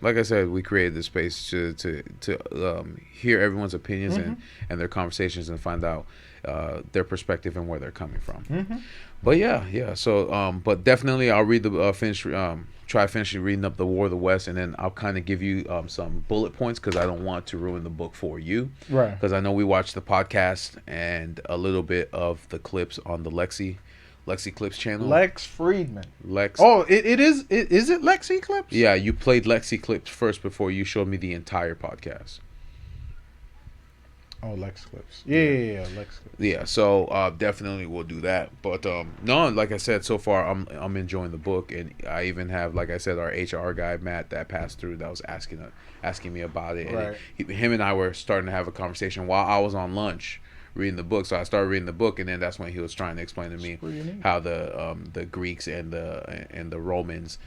like I said, we created this space to hear everyone's opinions and their conversations and find out their perspective and where they're coming from. Mm-hmm. But yeah. So but definitely I'll read the try finishing reading up The War of the West, and then I'll kind of give you some bullet points because I don't want to ruin the book for you. Right. Because I know we watched the podcast and a little bit of the clips on the Lexi Clips channel. Lex Friedman. Lex. Oh, is it Lexi Clips? Yeah, you played Lexi Clips first before you showed me the entire podcast. Oh, Lex Clips. Yeah, Lex Clips. Yeah, so definitely we'll do that. But no, like I said, so far I'm enjoying the book, and I even have, like I said, our HR guy Matt that passed through that was asking me about it. Right. And him and I were starting to have a conversation while I was on lunch reading the book. So I started reading the book, and then that's when he was trying to explain to me how the Greeks and the Romans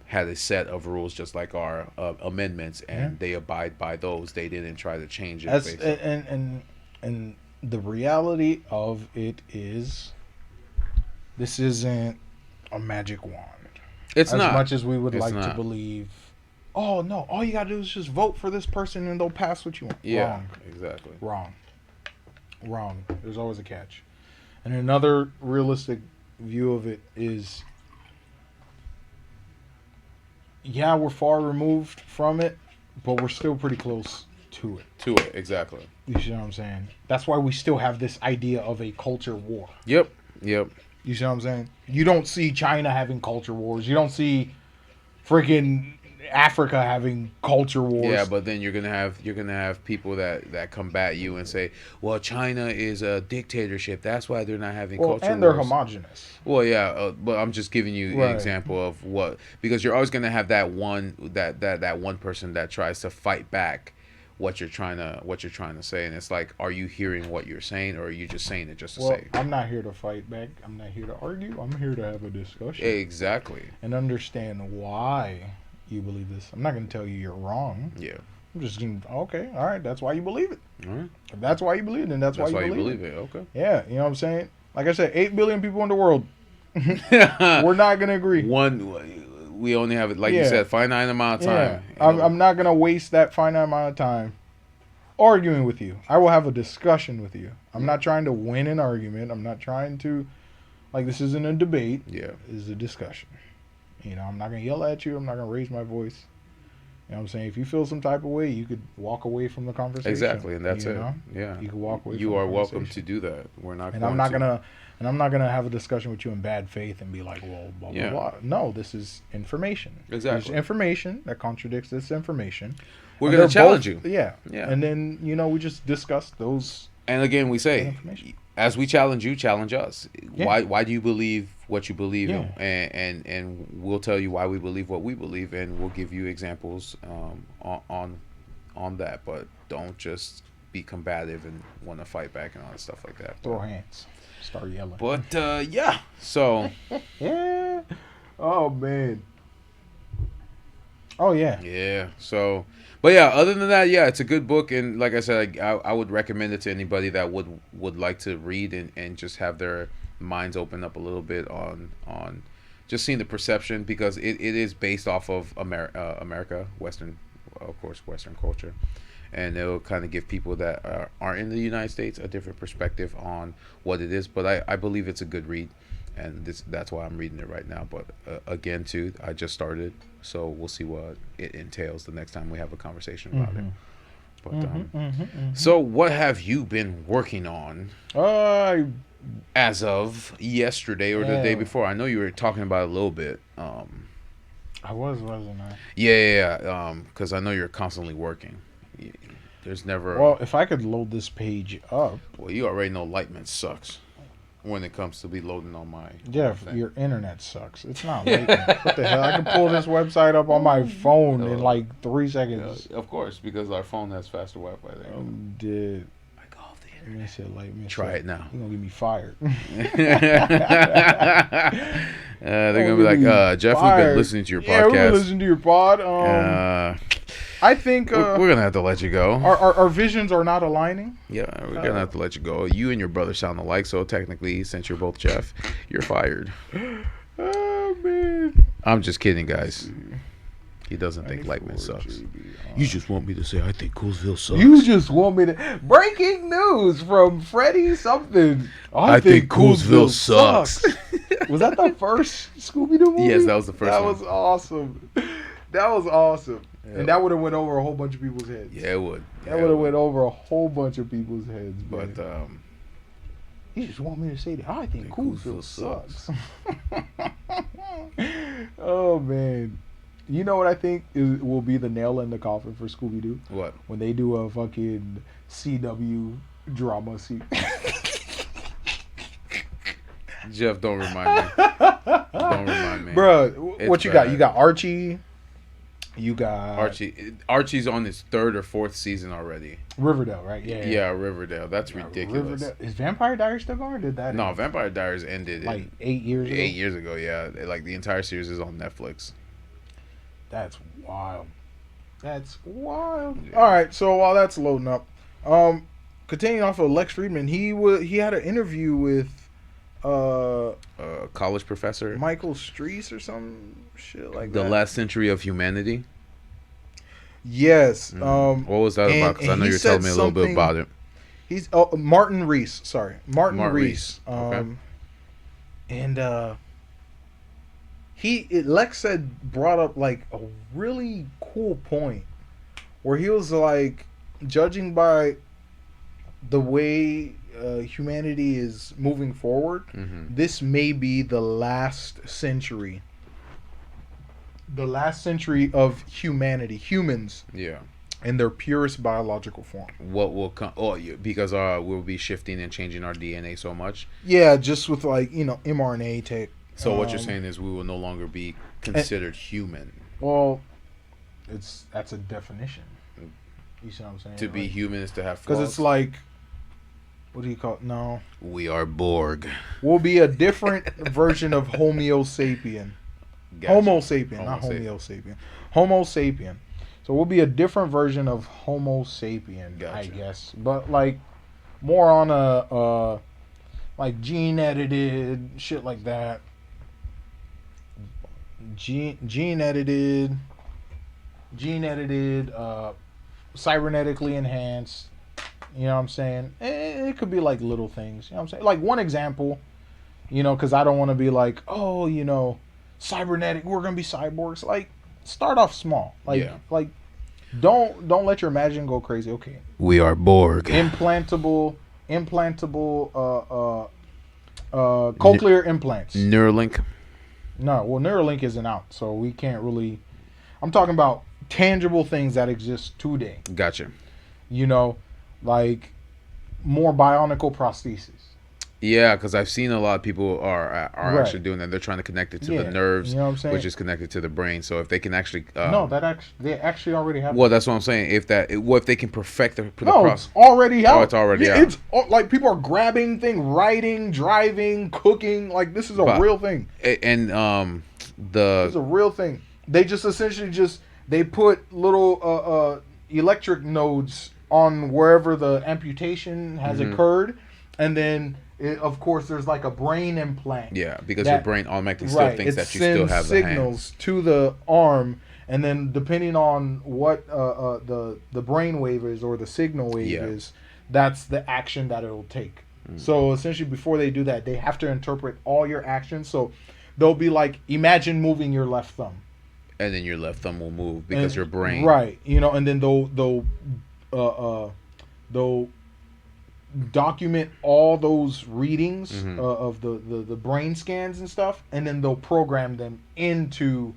had a set of rules just like our amendments, and they abide by those. They didn't try to change it. And the reality of it is, this isn't a magic wand. It's as not. much as we would It's like to not. believe. Oh no! All you gotta do is just vote for this person, and they'll pass what you want. Yeah, Wrong. exactly. Wrong. There's always a catch. And another realistic view of it is, yeah, we're far removed from it, but we're still pretty close to it. To it, exactly. You see what I'm saying? That's why we still have this idea of a culture war. Yep. You see what I'm saying? You don't see China having culture wars. You don't see freaking Africa having culture wars. Yeah, but then you're gonna have people that combat you and say, well, China is a dictatorship. That's why they're not having culture and they're wars. homogenous. Well, yeah, but I'm just giving you Right. an example of what, because you're always gonna have that one person that tries to fight back what you're trying to say, and it's like, are you hearing what you're saying, or are you just saying it just to say? I'm not here to fight back. I'm not here to argue. I'm here to have a discussion. Exactly. And understand why you believe this. I'm not going to tell you you're wrong. Yeah. I'm just going to, okay, all right, that's why you believe it. All right. If that's why you believe it, then that's why you believe it. Okay. Yeah, you know what I'm saying? Like I said, 8 billion people in the world. We're not going to agree. We only have, like you said, finite amount of time. Yeah. I'm not going to waste that finite amount of time arguing with you. I will have a discussion with you. I'm not trying to win an argument. I'm not trying to, like, this isn't a debate. Yeah. This is a discussion. You know, I'm not going to yell at you. I'm not going to raise my voice. You know what I'm saying? If you feel some type of way, you could walk away from the conversation. Exactly, and that's it. Know? Yeah. You can walk away You from are the welcome conversation. to do that. We're not And going I'm not to. gonna have a discussion with you in bad faith and be like, well, blah blah blah. No, this is information. Exactly. There's information that contradicts this information. We're going to challenge you. Yeah. Yeah. And then, we just discuss those. And again, we say, as we challenge you, challenge us. Yeah. Why do you believe what you believe in? And we'll tell you why we believe what we believe, and we'll give you examples on that. But don't just be combative and want to fight back and all that stuff like that. Throw hands. Start yelling. But, yeah. So. Yeah. Oh, man. Oh, yeah. Yeah. So. But yeah, other than that, yeah, it's a good book, and like I said, I would recommend it to anybody that would like to read and just have their minds open up a little bit on just seeing the perception, because it is based off of America, Western, of course, Western culture, and it'll kind of give people that aren't in the United States a different perspective on what it is. But I believe it's a good read, and that's why I'm reading it right now. But again, too, I just started. So we'll see what it entails the next time we have a conversation about it. But so what have you been working on as of yesterday or the day before? I know you were talking about it a little bit. I wasn't I? Yeah. Because I know you're constantly working. There's never. Well, if I could load this page up. Well, you already know Lightman sucks when it comes to be loading on my your internet sucks. It's not Lightman. What the hell? I can pull this website up on my phone in like 3 seconds. Of course, because our phone has faster Wi-Fi there. Dude. I go off the internet. Let me say Lightman. Try it now. You're going to get me fired. They're going to be like, Jeff, we've been listening to your podcast. Yeah, we've been listening to your pod. I think we're gonna have to let you go. Our visions are not aligning. Yeah, we're gonna have to let you go. You and your brother sound alike, so technically, since you're both Jeff, you're fired. Oh man! I'm just kidding, guys. He doesn't think Lightman sucks. You just want me to say I think Coolsville sucks. You just want me to. Breaking news from Freddie something. I think Coolsville sucks. Was that the first Scooby-Doo movie? Yes, that was the first one. That was awesome. That was awesome. Yep. And that would have went over a whole bunch of people's heads. Yeah, it would. That would have went over a whole bunch of people's heads. But you just want me to say that I think Coolsville sucks. Oh man, you know what I think will be the nail in the coffin for Scooby-Doo? What? When they do a fucking CW drama scene. Jeff, don't remind me. Don't remind me, bro. What you got? You got Archie. You got Archie's on his 3rd or 4th season already. Riverdale, right? Yeah, Riverdale. That's ridiculous. Riverdale. Is Vampire Diaries still going? Or did that? No, Vampire Diaries ended like 8 years ago. 8 years ago, yeah. Like the entire series is on Netflix. That's wild. That's wild. Yeah. All right, so while that's loading up, continuing off of Lex Friedman, he had an interview with a college professor, Michael Streese or some shit like that. The Last Century of Humanity. Yes. What was that about? Because I know you're telling me a little bit about it. He's Martin Rees. Sorry, Martin Rees. Okay. And Lex brought up like a really cool point where he was like, judging by the way humanity is moving forward, this may be the last century. The last century of humanity, humans. Yeah. In their purest biological form. What will come? Oh, yeah, because we'll be shifting and changing our DNA so much. Yeah, just with like mRNA tech. So what you're saying is we will no longer be considered human. Well, that's a definition. You see what I'm saying? To be human is to have flaws. Because it's like, what do you call it? No. We are Borg. We'll be a different version of Homo sapien. Gotcha. Homo sapien, not Homo sapien. Homo sapien. So we'll be a different version of Homo sapien, gotcha. I guess. But like more on a like gene edited shit like that. Gene edited, cybernetically enhanced. You know what I'm saying? It could be like little things. You know what I'm saying? Like one example, because I don't want to be like, cybernetic, we're gonna be cyborgs. Like, start off small. Like don't let your imagination go crazy. Okay. We are Borg. Implantable cochlear implants. Neuralink. No, well Neuralink isn't out, so we can't really. I'm talking about tangible things that exist today. Gotcha. You know, like more bionical prosthesis. Yeah, because I've seen a lot of people are Right. actually doing that. They're trying to connect it to Yeah, the nerves, you know what I'm saying? which is connected to the brain. So if they can actually, No, they actually already have. well, that's what I'm saying. What if they can perfect the No, process? it's already out. Oh, it's already yeah, out. It's like people are grabbing things, writing, driving, cooking. Like this is a But- real thing. And It's a real thing. They just essentially they put little electric nodes on wherever the amputation has occurred, and then of course there's like a brain implant. yeah, because that- your brain automatically still thinks that you still have the signals to the arm, and then depending on what the brain wave is or the signal wave is, that's the action that it'll take. So essentially, before they do that, they have to interpret all your actions. So they'll be like, imagine moving your left thumb, and then your left thumb will move because your brain. right? You know, and then they'll document all those readings of the brain scans and stuff, and then they'll program them into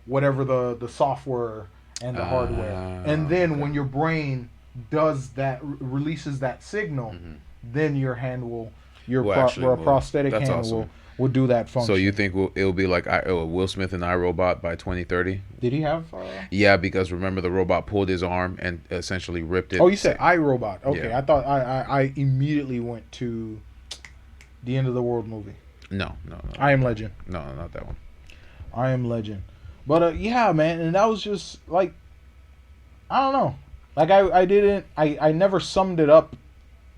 whatever the software and the hardware. And then when your brain does that, releases that signal, then your hand will, prosthetic That's hand awesome. will do that function. So you think it'll be like Will Smith and iRobot by 2030? Did he have? Yeah, because remember the robot pulled his arm and essentially ripped it. Oh, you said iRobot. Okay, Yeah. I thought I immediately went to the End of the World movie. No. I Am Legend. No, not that one. I Am Legend. But yeah, man, and that was just like, I don't know. Like I never summed it up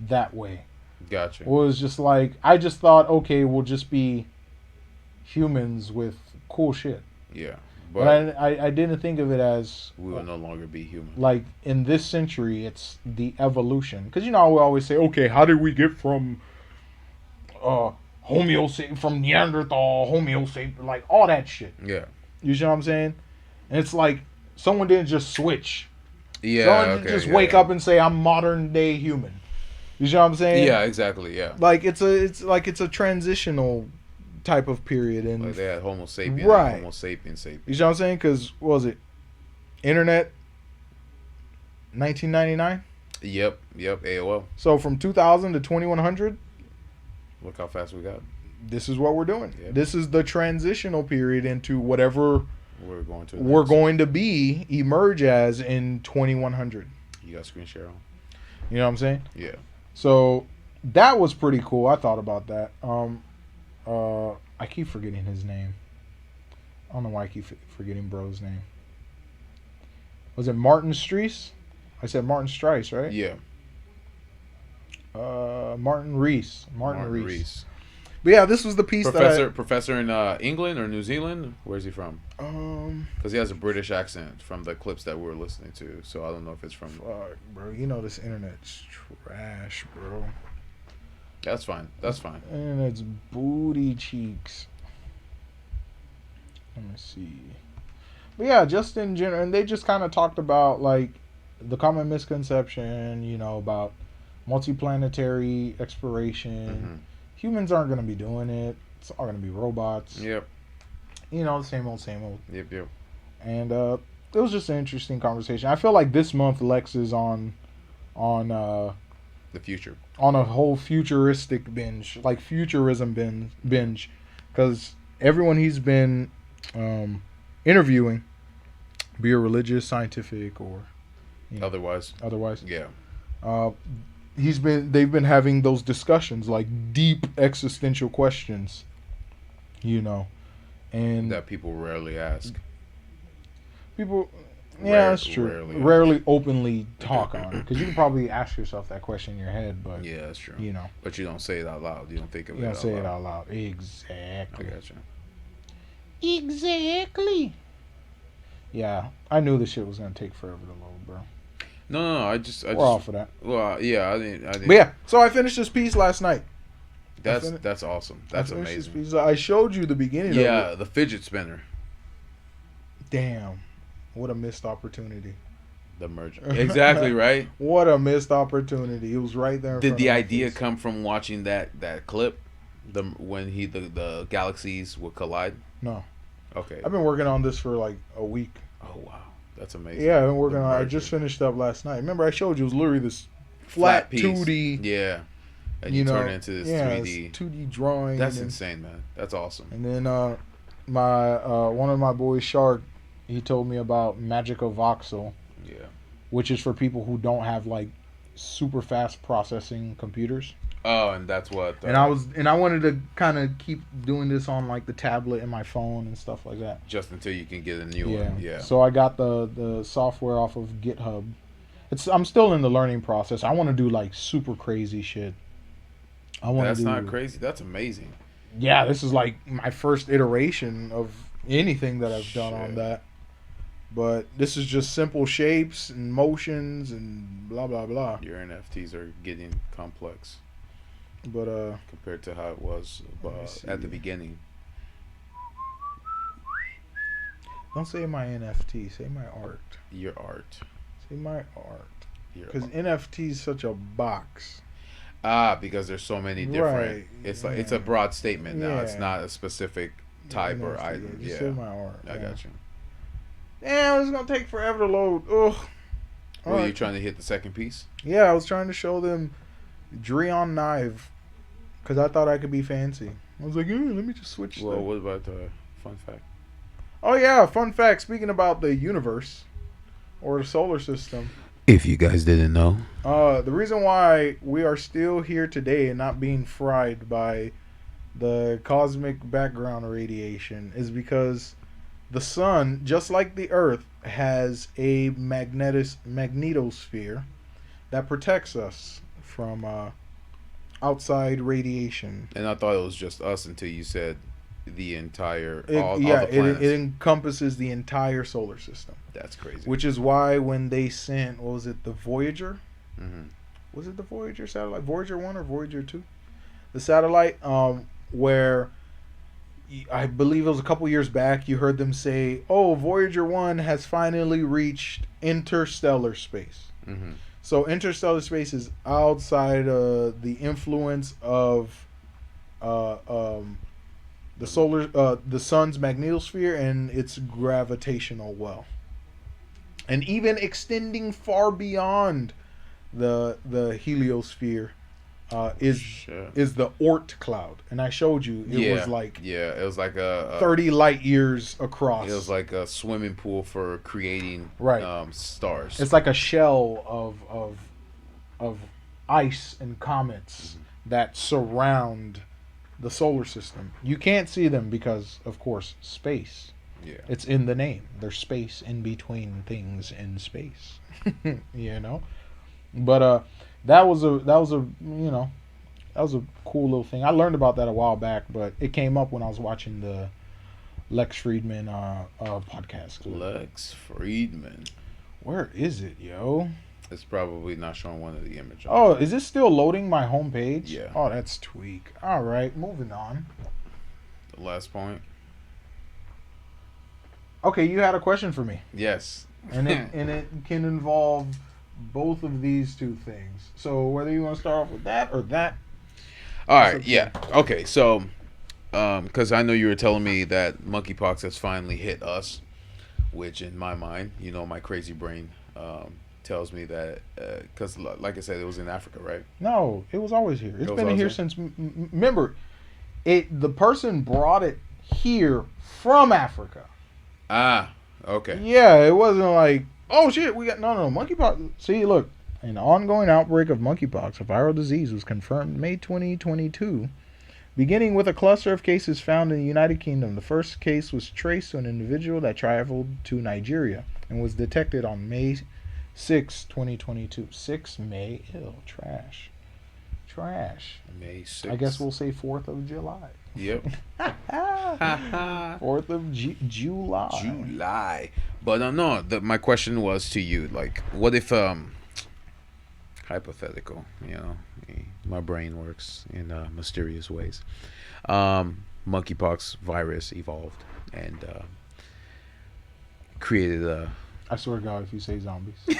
that way. Gotcha. It was just like, I just thought, okay, we'll just be humans with cool shit. Yeah. But I didn't think of it as, we will no longer be human. like, in this century, it's the evolution. Because, you know, we always say, okay, how did we get from from Neanderthal, Homo sapien, like, all that shit. Yeah. You see what I'm saying? And it's like, someone didn't just switch. Yeah. Someone didn't just wake up and say, I'm modern day human. You see what I'm saying? Yeah, exactly. Yeah. Like, it's a transitional type of period. And Like they had Homo sapien, Right. and Homo sapien sapien. you see what I'm saying? Because, what was it? Internet, 1999? Yep. AOL. So from 2000 to 2100, Look how fast we got. this is what we're doing. Yep. This is the transitional period into whatever We're going to. we're going to emerge as in 2100. You got screen share on? You know what I'm saying? Yeah. So that was pretty cool. I thought about that. I keep forgetting his name. I don't know why I keep forgetting bro's name. Was it Martin Streis? I said Martin Streis, right? Yeah. Martin Rees. Martin Rees. Rees. But yeah, this was the piece Professor in England or New Zealand? Where's he from? Because he has a British accent from the clips that we were listening to. So I don't know if it's from. Fuck, bro. You know this internet's trash, bro. That's fine. That's fine. And it's booty cheeks. Let me see. But yeah, just in general, and they just kind of talked about like the common misconception, you know, about multiplanetary exploration. Humans aren't going to be doing it. It's all going to be robots. Yep. You know, same old, same old. Yep. And it was just an interesting conversation. I feel like this month Lex is on The future. on a whole futuristic binge, like futurism binge, because everyone he's been interviewing, be it religious, scientific, or Otherwise. Yeah. They've been having those discussions, like deep existential questions, you know, and That people rarely ask. people, yeah, that's true. Rarely. Rarely openly talk on it, because you can probably ask yourself that question in your head, but Yeah, that's true. you know, But you don't say it out loud. You don't think of you it don't out say loud. it out loud. I Exactly. got you. Exactly. Yeah, I knew this shit was gonna take forever to load, bro. No. I We're just. off of that. Well, yeah. I didn't. But yeah, so I finished this piece last night. That's awesome. That's I finished this amazing. piece. I showed you the beginning of Yeah, it. the fidget spinner. Damn, what a missed opportunity. The merger. Exactly right. What a missed opportunity. It was right there. Did the idea come from watching that clip, when the galaxies would collide? No. Okay. I've been working on this for like a week. Oh wow. That's amazing. Yeah, I've been working on. I just finished up last night. Remember, I showed you it was literally this flat piece. 2D. Yeah, and you turn it into this 3D. 2D drawing. That's insane, man. That's awesome. And then my one of my boys, Shark, he told me about Magicovoxel. Yeah. Which is for people who don't have like super fast processing computers. Oh, and that's what. And I wanted to kind of keep doing this on like the tablet and my phone and stuff like that. Just until you can get a new one. Yeah. So I got the software off of GitHub. I'm still in the learning process. I want to do like super crazy shit. That's not crazy. That's amazing. Yeah, this is like my first iteration of anything that I've done on that. But this is just simple shapes and motions and blah blah blah. Your NFTs are getting complex. But compared to how it was at the beginning. Don't say my NFT. Say my art. Your art. Say my art. Because NFT is such a box. Because there's so many different. Right. It's like it's a broad statement now. It's not a specific type or item. Just say my art. I got you. Damn, it's gonna take forever to load. Ugh. Were you trying to hit the second piece? Yeah, I was trying to show them Dreon Knife because I thought I could be fancy. I was like, let me just switch. Well, what about the fun fact? Oh yeah, fun fact. Speaking about the universe or the solar system. If you guys didn't know, the reason why we are still here today and not being fried by the cosmic background radiation is because the sun, just like the Earth, has a magnetosphere that protects us from outside radiation. And I thought it was just us until you said the entire all the planets. It encompasses the entire solar system. That's crazy. Which is why when they sent, what was it, the Voyager? Mm-hmm. Was it the Voyager satellite? Voyager 1 or Voyager 2? The satellite where I believe it was a couple years back, you heard them say, oh, Voyager 1 has finally reached interstellar space. Mm-hmm. So interstellar space is outside the influence of the sun's magnetosphere and its gravitational well. And even extending far beyond the heliosphere is the Oort cloud, and I showed you it was like it was like a 30 light years across. It was like a swimming pool for creating stars. It's like a shell of ice and comets that surround the solar system. You can't see them because, of course, space. Yeah, it's in the name. There's space in between things in space. You know, but that was a cool little thing. I learned about that a while back, but it came up when I was watching the Lex Friedman podcast. Lex Friedman. Where is it, yo? It's probably not showing one of the images. Oh, is this still loading my homepage? Yeah. Oh, that's tweak. All right, moving on. The last point. Okay, you had a question for me. Yes. And it can involve both of these two things. So whether you want to start off with that or that. All right. Yeah. Okay. So, because I know you were telling me that monkeypox has finally hit us, which in my mind, my crazy brain tells me that because, like I said, it was in Africa, right? No, it was always here. It's been here since. Remember, the person brought it here from Africa. Ah. Okay. Yeah, it wasn't like, oh shit, we got no monkeypox. See, look, an ongoing outbreak of monkeypox, a viral disease, was confirmed May 2022, beginning with a cluster of cases found in the United Kingdom. The first case was traced to an individual that traveled to Nigeria and was detected on May 6, 2022. 6 May, ew, trash. May 6. I guess we'll say 4th of July. Yep. 4th of July. But no, my question was to you, like, what if hypothetical, my brain works in mysterious ways. Monkeypox virus evolved and created a. I swear to God, if you say zombies. If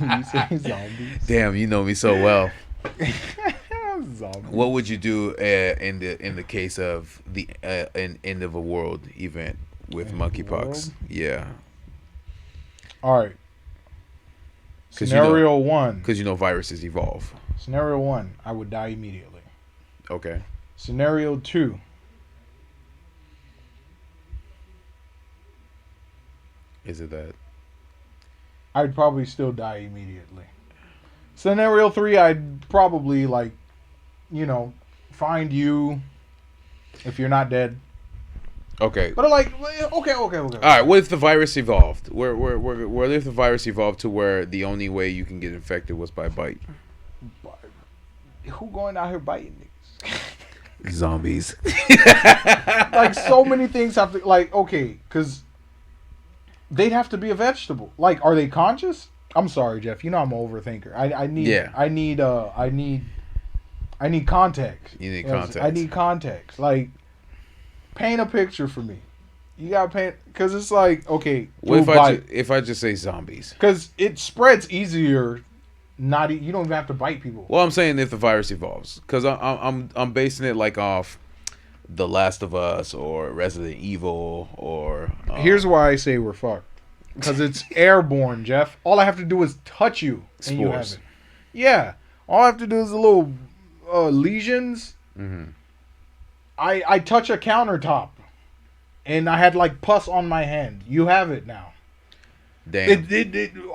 you say zombies. Damn, you know me so well. Zombies. What would you do in the case of an end of a world event? with In the monkeypox. world? Yeah. All right. 'Cause Scenario one. Because viruses evolve. Scenario one, I would die immediately. Okay. Scenario two, Is it that? I'd probably still die immediately. Scenario three, I'd probably find you if you're not dead. Okay. But okay. All right. What if the virus evolved? What if the virus evolved to where the only way you can get infected was by bite? Who going out here biting niggas? Zombies. Like so many things have to okay, because they'd have to be a vegetable. Like, are they conscious? I'm sorry, Jeff. You know I'm an overthinker. I need context. You need context. I need context. Like, paint a picture for me. You gotta paint, because it's like, okay. What if I just say zombies? Because it spreads easier. You don't even have to bite people. Well, I'm saying if the virus evolves, because I'm basing it like off The Last of Us or Resident Evil or. Here's why I say we're fucked. Because it's airborne, Jeff. All I have to do is touch you, and you have it. Yeah, all I have to do is a little lesions. Mm-hmm. I touch a countertop, and I had like pus on my hand. You have it now. Damn.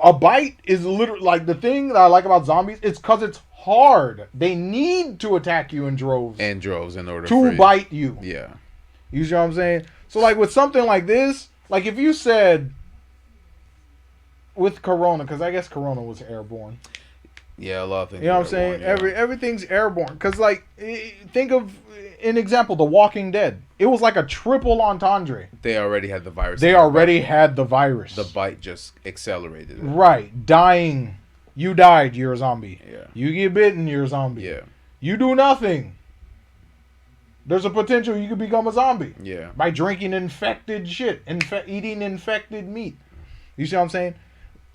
A bite is literally like the thing that I like about zombies. It's because it's hard. They need to attack you in droves. In order to bite you. Yeah. You see what I'm saying? So like with something like this, like if you said with Corona, because I guess Corona was airborne. Yeah, a lot of things. You know what I'm saying? Yeah. Everything's airborne. Because like think of an example, The Walking Dead. It was like a triple entendre. They already had the virus. They already had the virus. The bite just accelerated it. Right. Dying. You died, you're a zombie. Yeah. You get bitten, you're a zombie. Yeah. You do nothing. There's a potential you could become a zombie. Yeah. By drinking infected shit. Eating infected meat. You see what I'm saying?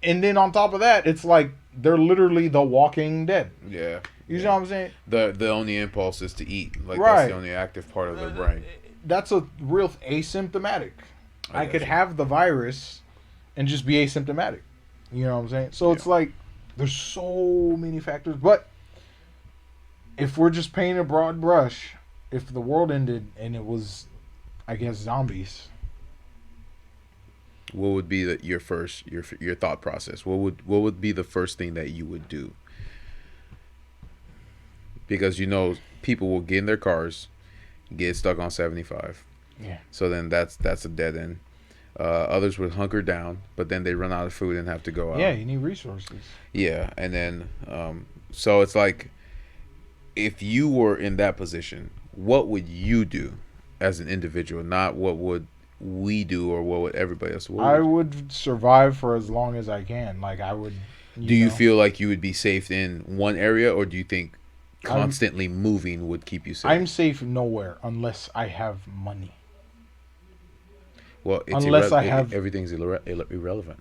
And then on top of that, it's like they're literally the Walking Dead. Yeah. You see what I'm saying? The only impulse is to eat. Like right. That's the only active part of their brain. That's a real asymptomatic. I could have the virus and just be asymptomatic. You know what I'm saying? So it's like there's so many factors. But if we're just painting a broad brush, if the world ended and it was, I guess, zombies. What would be your thought process? What would be the first thing that you would do? Because people will get in their cars, get stuck on 75. Yeah. So then that's a dead end. Others would hunker down, but then they run out of food and have to go out. Yeah, you need resources. Yeah, and then so it's like, if you were in that position, what would you do as an individual? Not what would we do or what would everybody else do? I would survive for as long as I can. Like I would. Do you feel like you would be safe in one area, or do you think constantly moving would keep you safe? I'm safe nowhere unless I have money. Well, everything's irrelevant.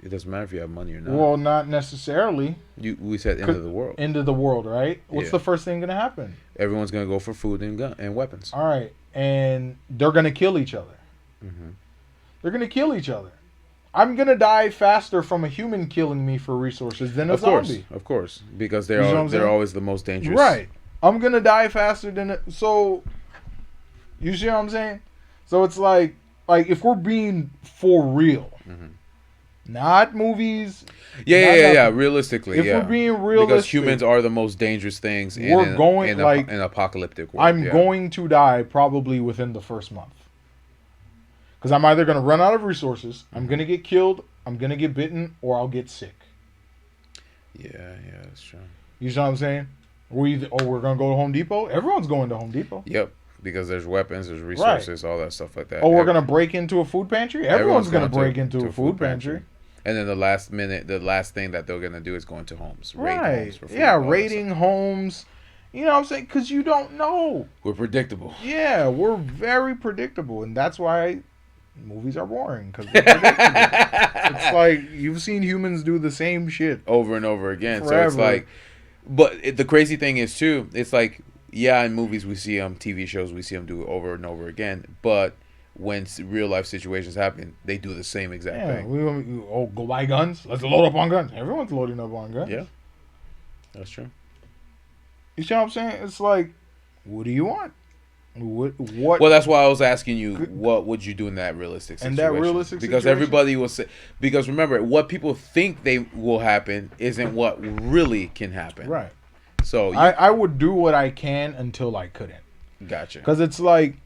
It doesn't matter if you have money or not. Well, not necessarily. We said end of the world. End of the world, right? What's the first thing gonna happen? Everyone's gonna go for food and weapons. All right, and they're gonna kill each other. Mm-hmm. They're gonna kill each other. I'm gonna die faster from a human killing me for resources than a zombie. Of course, because they're always the most dangerous. Right. I'm gonna die faster than so. You see what I'm saying? So it's like if we're being for real, not movies. Yeah. Realistically, if we're being realistic, because humans are the most dangerous things in an apocalyptic world. I'm going to die probably within the first month. Because I'm either going to run out of resources, I'm going to get killed, I'm going to get bitten, or I'll get sick. Yeah, that's true. You see what I'm saying? We're going to go to Home Depot? Everyone's going to Home Depot. Yep, because there's weapons, there's resources, all that stuff like that. Oh, we're going to break into a food pantry? Everyone's going to break into a food pantry. And then the last thing that they're going to do is go into homes. Right. Homes for food, raiding homes. You know what I'm saying? Because you don't know. We're predictable. Yeah, we're very predictable. And that's why movies are boring, because they're predictable. It's like you've seen humans do the same shit over and over again. Forever. So it's like, but the crazy thing is too, it's like, in movies we see them, TV shows we see them do it over and over again, but when real life situations happen, they do the same exact thing. We go buy guns. Let's load up on guns. Everyone's loading up on guns. Yeah, that's true. You see what I'm saying? It's like, what do you want? What? Well, that's why I was asking you, what would you do in that realistic situation? In that realistic because situation? everybody will say, because remember, what people think they will happen isn't what really can happen. Right. So I would do what I can until I couldn't. Gotcha. Because it's like,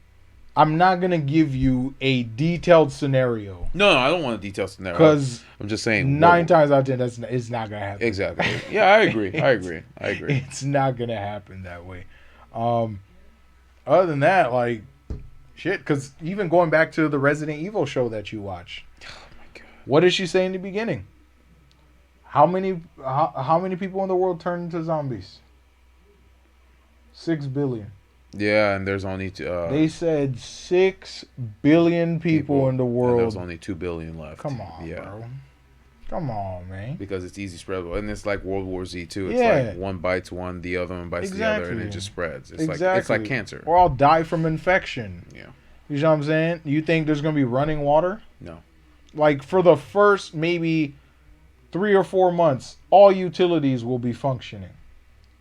I'm not gonna give you a detailed scenario. No, I don't want a detailed scenario. Because I'm just saying, 9 times out of 10, it's not gonna happen. Exactly. Yeah, I agree. I agree. It's not gonna happen that way. Other than that, like, shit. Because even going back to the Resident Evil show that you watched, Oh my god. what did she say in the beginning? How many people in the world turned into zombies? 6 billion. Yeah, and there's only They said 6 billion people in the world. And there's only 2 billion left. Come on, bro. Come on, man. Because it's easy spreadable, and it's like World War Z too. It's like one bites one, the other one bites the other, and it just spreads. It's like cancer. Or I'll die from infection. Yeah. You know what I'm saying? You think there's gonna be running water? No. Like for the first maybe 3 or 4 months, all utilities will be functioning.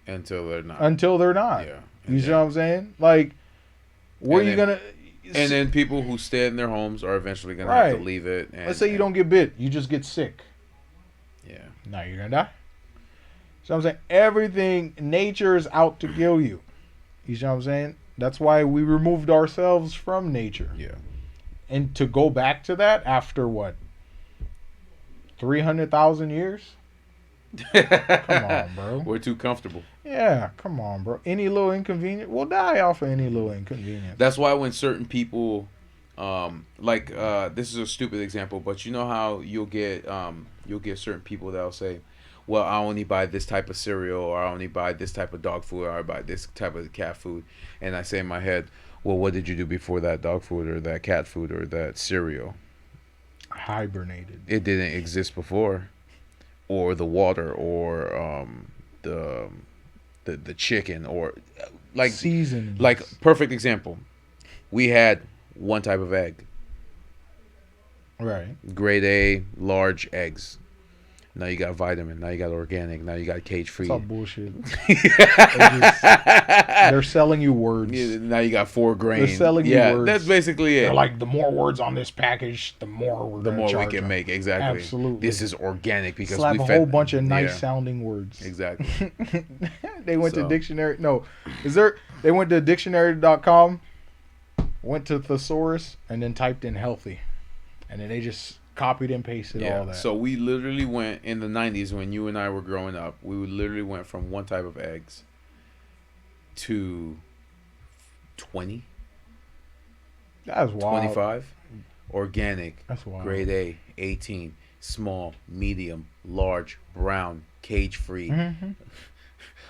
Until they're not. Yeah. You see what I'm saying? Like, where you gonna? And then people who stay in their homes are eventually gonna have to leave it. And, let's say you don't get bit, you just get sick. Yeah. Now you're gonna die. So I'm saying everything, nature is out to kill you. You see what I'm saying? That's why we removed ourselves from nature. Yeah. And to go back to that after what? 300,000 years? Come on, bro. We're too comfortable. Yeah, come on, bro. Any little inconvenience, we'll die off of any little inconvenience. That's why when certain people, this is a stupid example, but you know how you'll get certain people that'll say, well, I only buy this type of cereal, or I only buy this type of dog food, or I buy this type of cat food, and I say in my head, well, what did you do before that dog food or that cat food or that cereal? Hibernated. It didn't exist before. Or the water, or the chicken, or like seasonings. Like perfect example, we had one type of egg, right? Grade A, large eggs. Now you got vitamin. Now you got organic. Now you got cage free. It's all bullshit. They're selling you words. Yeah, now you got 4 grain. They're selling you words. That's basically it. They're like, the more words on this package, the more we can make. Exactly. Absolutely. This is organic because slap a whole bunch of nice sounding words. Exactly. They went to dictionary. No, they went to dictionary.com, went to thesaurus, and then typed in healthy, and then they just copied and pasted all that. So we literally went in the 90s when you and I were growing up. We literally went from one type of eggs to 20. That's wild. 25. Organic. That's wild. Grade A, 18. Small, medium, large, brown, cage free,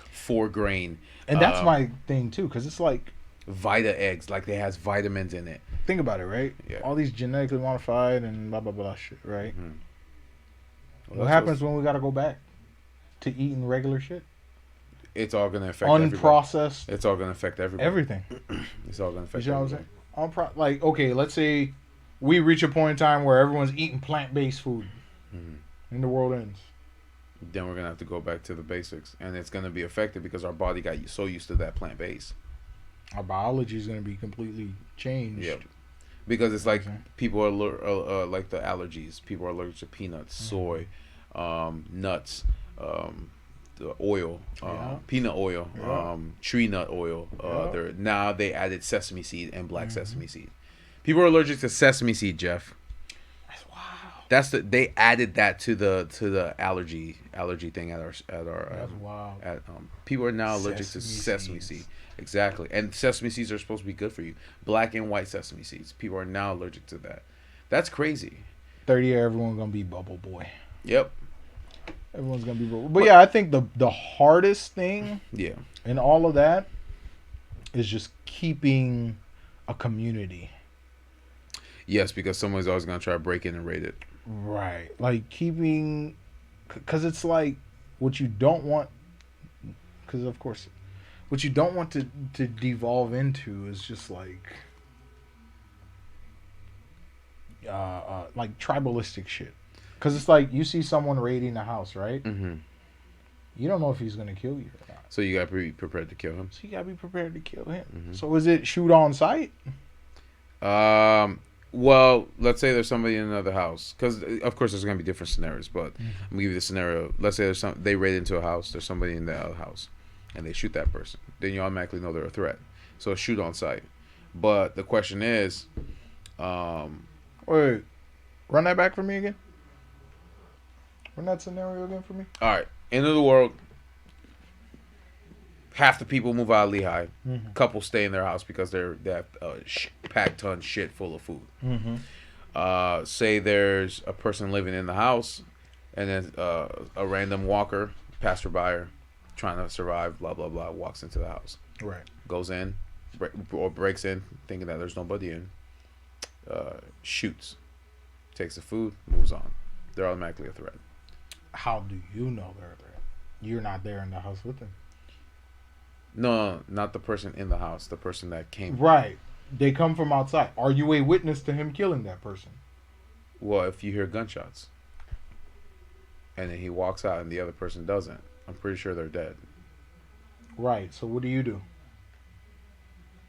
4 grain. And that's my thing too, because it's like Vita eggs, like they has vitamins in it. Think about it, right? Yeah. All these genetically modified and blah blah blah shit, right? Mm-hmm. Well, what happens when we gotta go back to eating regular shit? It's all gonna affect unprocessed. It's all gonna affect everybody. Everything. It's all gonna affect. You know what I'm saying? Like, okay, let's say we reach a point in time where everyone's eating plant-based food, and the world ends. Then we're gonna have to go back to the basics, and it's gonna be affected because our body got so used to that plant-based. Our biology is gonna be completely changed. Yep. Because it's like people are like the allergies. People are allergic to peanuts, soy, nuts, the oil, peanut oil, tree nut oil. Now they added sesame seed and black sesame seed. People are allergic to sesame seed, Jeff. That's wild. They added that to the allergy thing at our That's wild. People are now allergic to sesame seed. Exactly. And sesame seeds are supposed to be good for you. Black and white sesame seeds. People are now allergic to that. That's crazy. 30 years, everyone's gonna be bubble boy. Yep. Everyone's gonna be bubble. But yeah, I think the hardest thing in all of that is just keeping a community. Yes, because someone's always gonna try to break in and raid it. Right. Like keeping, because it's like what you don't want, because of course what you don't want to devolve into is just like like tribalistic shit. Because it's like you see someone raiding a house, right? Mm-hmm. You don't know if he's gonna kill you or not. So you gotta be prepared to kill him. So you gotta be prepared to kill him. Mm-hmm. So is it shoot on sight? Well, let's say there's somebody in another house, because of course there's gonna be different scenarios. But I'm gonna give you the scenario. Let's say they raid into a house. There's somebody in the other house, and they shoot that person. Then you automatically know they're a threat. So shoot on sight. But the question is, Wait, run that back for me again. Run that scenario again for me. All right, end of the world. Half the people move out of Lehigh. Mm-hmm. Couple stay in their house because they have packed ton shit full of food. Mm-hmm. Say there's a person living in the house, and then a random walker, passerby, trying to survive, blah blah blah, walks into the house. Right. Goes in, or breaks in, thinking that there's nobody in. Shoots, takes the food, moves on. They're automatically a threat. How do you know they're a threat? You're not there in the house with them. No, not the person in the house. The person that came. Right. They come from outside. Are you a witness to him killing that person? Well, if you hear gunshots, and then he walks out and the other person doesn't, I'm pretty sure they're dead. Right. So what do? Do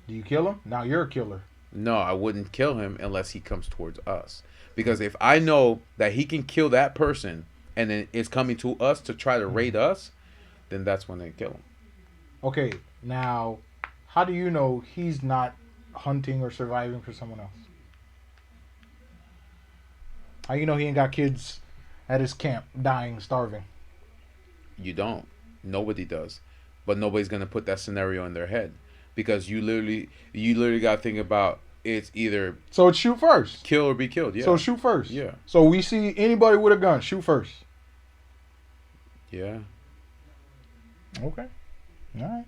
you kill him? Now you're a killer. No, I wouldn't kill him unless he comes towards us. Because if I know that he can kill that person and then it's coming to us to try to raid us, then that's when they kill him. Okay, now, how do you know he's not hunting or surviving for someone else? How you know he ain't got kids at his camp dying, starving? You don't. Nobody does. But nobody's going to put that scenario in their head. Because you literally got to think about it's either... So it's shoot first. Kill or be killed, yeah. So shoot first. Yeah. So we see anybody with a gun, shoot first. Yeah. Okay. All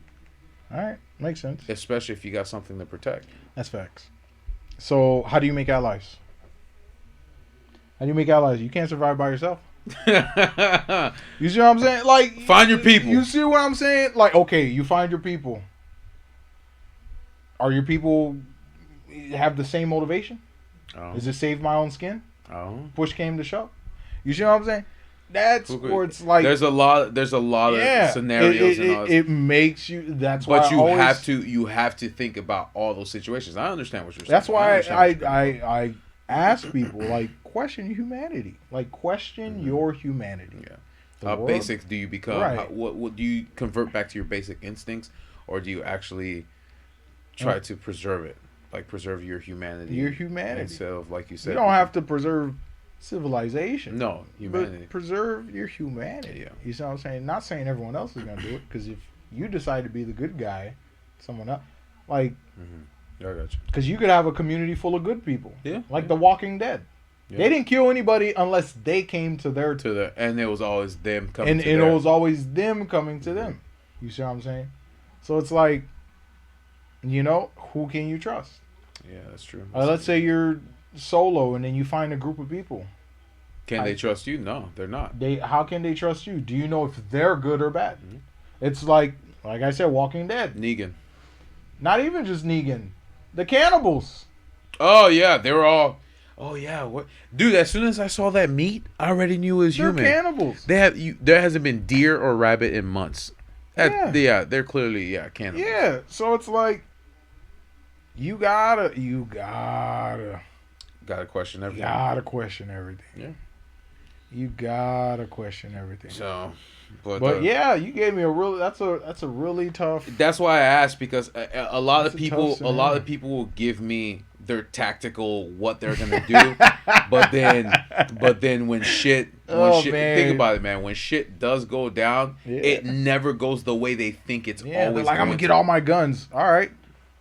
right. Makes sense. Especially if you got something to protect. That's facts. So how do you make allies? How do you make allies? You can't survive by yourself. You see what I'm saying? Like, find your people. You see what I'm saying? Like, okay, you find your people. Are your people have the same motivation? Oh. Is it save my own skin? Oh. Push came to shove. You see what I'm saying? That's where it's like there's a lot of scenarios and all this. It makes you. That's but why you have to think about all those situations. I understand what you're saying. That's why I ask people, like, question humanity, like question your humanity. Yeah. How basic do you become? Right. What do you convert back to your basic instincts, or do you actually try to preserve it, like preserve your humanity? Your humanity. Instead of, like you said, you don't have to preserve civilization. No, humanity. But preserve your humanity. Yeah. You see what I'm saying? Not saying everyone else is gonna do it, because if you decide to be the good guy, someone else, like, I got you. Because you could have a community full of good people. Yeah. Like The Walking Dead. Yeah. They didn't kill anybody unless they came to their and it was always them coming. And it was always them coming to them. You see what I'm saying? So it's like, who can you trust? Yeah, that's true. Let's say you're solo and then you find a group of people. Can they trust you? No, they're not. How can they trust you? Do you know if they're good or bad? Mm-hmm. It's like I said, Walking Dead. Negan. Not even just Negan. The cannibals. Oh yeah, they were all. Oh yeah, what, dude? As soon as I saw that meat, I already knew it was human. They're cannibals. There hasn't been deer or rabbit in months. They're clearly cannibals. Yeah, so it's like you gotta question everything. Gotta question everything. Yeah. You gotta question everything. So, but yeah, you gave me that's a really tough. That's why I asked, because a lot of people will give me their tactical what they're gonna do, but then when shit think about it, man, when shit does go down, it never goes the way they think it's always. Like, I'm gonna get all my guns. All right,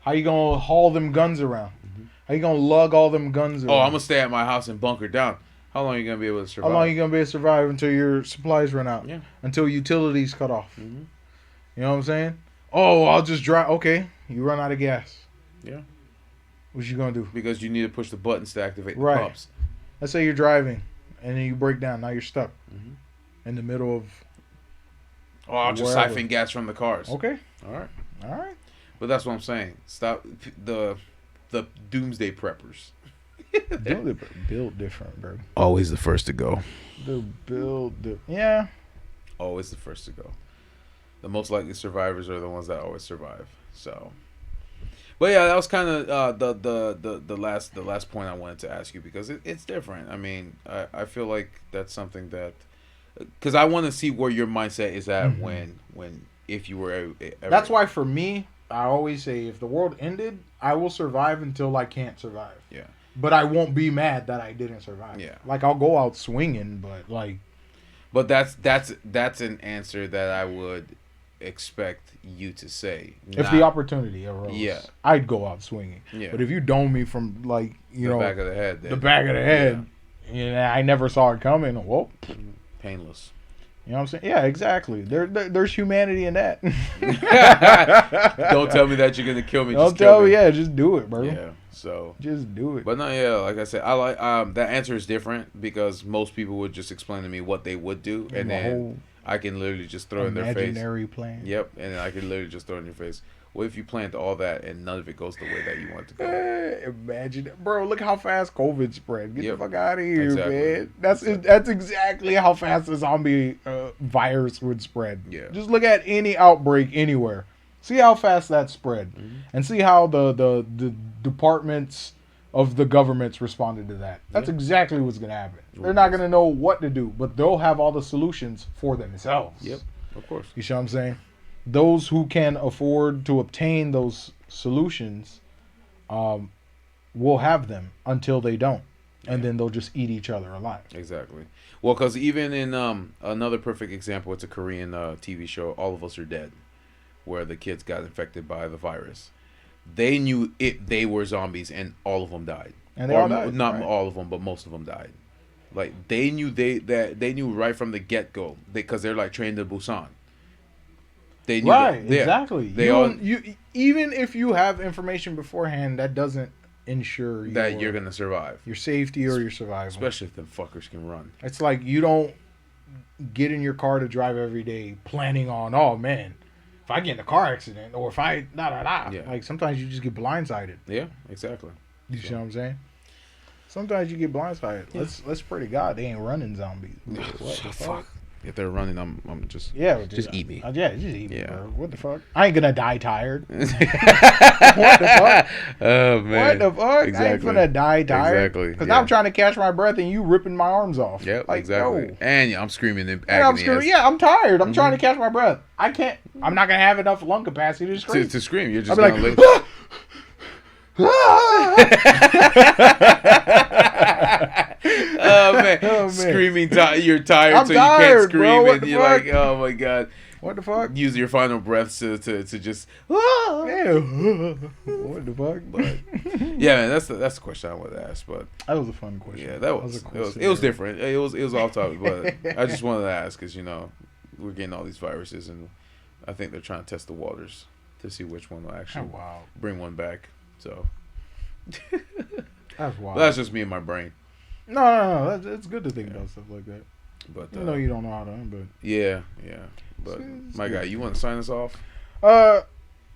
how you gonna haul them guns around? Mm-hmm. How you gonna lug all them guns around? Oh, I'm gonna stay at my house and bunker down. How long are you going to be able to survive? How long are you going to be able to survive until your supplies run out? Yeah. Until utilities cut off. Mm-hmm. You know what I'm saying? Oh, I'll just drive. Okay. You run out of gas. Yeah. What you going to do? Because you need to push the buttons to activate the pumps. Let's say you're driving and then you break down. Now you're stuck in the middle of... Oh, I'll just siphon gas from the cars. Okay. All right. All right. But that's what I'm saying. Stop the doomsday preppers. They're built different, bro. Always the first to go. They're built yeah. Always the first to go. The most likely survivors are the ones that always survive. So, but yeah, that was kind of the last point I wanted to ask you, because it's different. I mean, I feel like that's something that, because I want to see where your mindset is at when if you were ever. That's why for me, I always say if the world ended, I will survive until I can't survive. Yeah. But I won't be mad that I didn't survive. Yeah. Like I'll go out swinging, but like. But that's an answer that I would expect you to say. If the opportunity arose, yeah, I'd go out swinging. Yeah. But if you dome me from like the back of the head, the back of the head, I never saw it coming. Well, painless. You know what I'm saying? Yeah, exactly. There's humanity in that. Don't tell me that you're gonna kill me. Don't tell me. Yeah, just do it, bro. Yeah. So just do it. But no, yeah, like I said, I like that answer is different, because most people would just explain to me what they would do, and then I can literally just throw in their face. Imaginary plan. Yep, and I can literally just throw in your face. What if you planned all that and none of it goes the way that you want it to go? Imagine, bro. Look how fast COVID spread. Get the fuck out of here, exactly. man. That's exactly how fast the zombie virus would spread. Yeah. Just look at any outbreak anywhere. See how fast that spread, and see how the departments of the governments responded to that. That's exactly what's gonna happen. They're not gonna know what to do, but they'll have all the solutions for themselves. Yep, of course. You see what I'm saying? Those who can afford to obtain those solutions will have them until they don't. And then they'll just eat each other alive. Exactly. Well, because even in another perfect example, it's a Korean TV show, All of Us Are Dead, where the kids got infected by the virus. They knew they were zombies, and all of them died. And they all died. Not all of them, but most of them died. Like, they knew they knew right from the get-go, because they're like trained in Busan. They knew right, that. Exactly. Yeah. You even if you have information beforehand, that doesn't ensure that you're gonna survive, your safety or your survival. Especially if them fuckers can run. It's like you don't get in your car to drive every day planning on, oh man, if I get in a car accident or if I Yeah. Like sometimes you just get blindsided. Yeah, exactly. You see what I'm saying? Sometimes you get blindsided. Yeah. Let's pray to God they ain't running zombies. What the fuck? If they're running, I'm just eat me. Yeah, just eat me, bro. What the fuck? I ain't gonna die tired. What the fuck? Oh man. What the fuck? Exactly. I ain't gonna die tired. Exactly. Because now I'm trying to catch my breath and you ripping my arms off. Yep. Like, exactly. No. And I'm screaming in agony. Yeah, I'm tired. I'm trying to catch my breath. I'm not gonna have enough lung capacity to scream. To scream. You're just gonna like. Oh man, screaming! You're tired, I'm so tired, you can't scream, bro. and you're like, "Oh my god, what the fuck?" Use your final breaths to just. Yeah. What the fuck? But yeah, man, that's the question I wanted to ask. But that was a fun question. Yeah, that was it was different. It was off topic, but I just wanted to ask because we're getting all these viruses, and I think they're trying to test the waters to see which one will actually bring one back. So that's wild. But that's just me and my brain. No. It's good to think about stuff like that. But you don't know how to, but yeah. But my guy, you want to sign us off?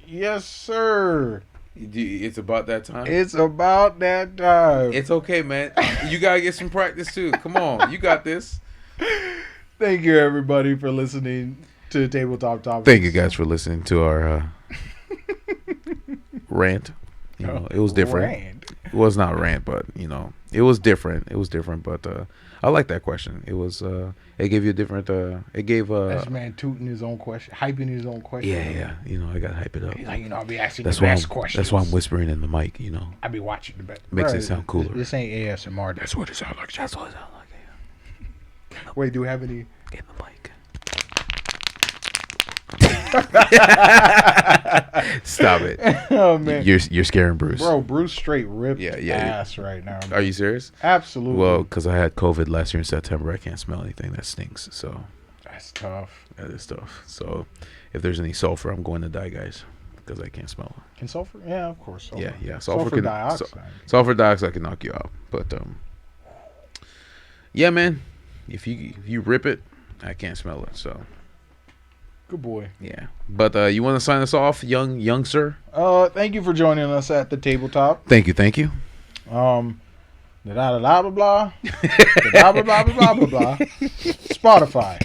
Yes, sir. It's about that time. It's about that time. It's okay, man. You gotta get some practice too. Come on, you got this. Thank you, everybody, for listening to Tabletop Topics. Thank you guys for listening to our rant. It was different. It was not rant, but it was different. It was different, but I like that question. It was it gave you a different it gave this man tooting his own question, hyping his own question. Yeah. I gotta hype it up. He's like, I'll be asking the best questions. That's why I'm whispering in the mic, I'll be watching the best. Makes it sound cooler. This ain't ASMR. That's what it sounds like. That's what it sounds like. Wait, do we have any in the mic? Stop it. Oh man, you're scaring Bruce. Bro, Bruce straight ripped ass right now. Are you serious? Absolutely. Well, because I had COVID last year in September, I can't smell anything that stinks. So that's tough. That is tough. So if there's any sulfur, I'm going to die, guys, because I can't smell it. Can sulfur? Yeah, of course. Sulfur. Yeah. Sulfur dioxide. Sulfur dioxide can knock you out. But yeah, man. If you rip it, I can't smell it. So. Good boy. Yeah. But you want to sign us off, young sir? Thank you for joining us at the tabletop. Thank you. Da da da blah blah. Da blah blah blah blah blah blah. Spotify.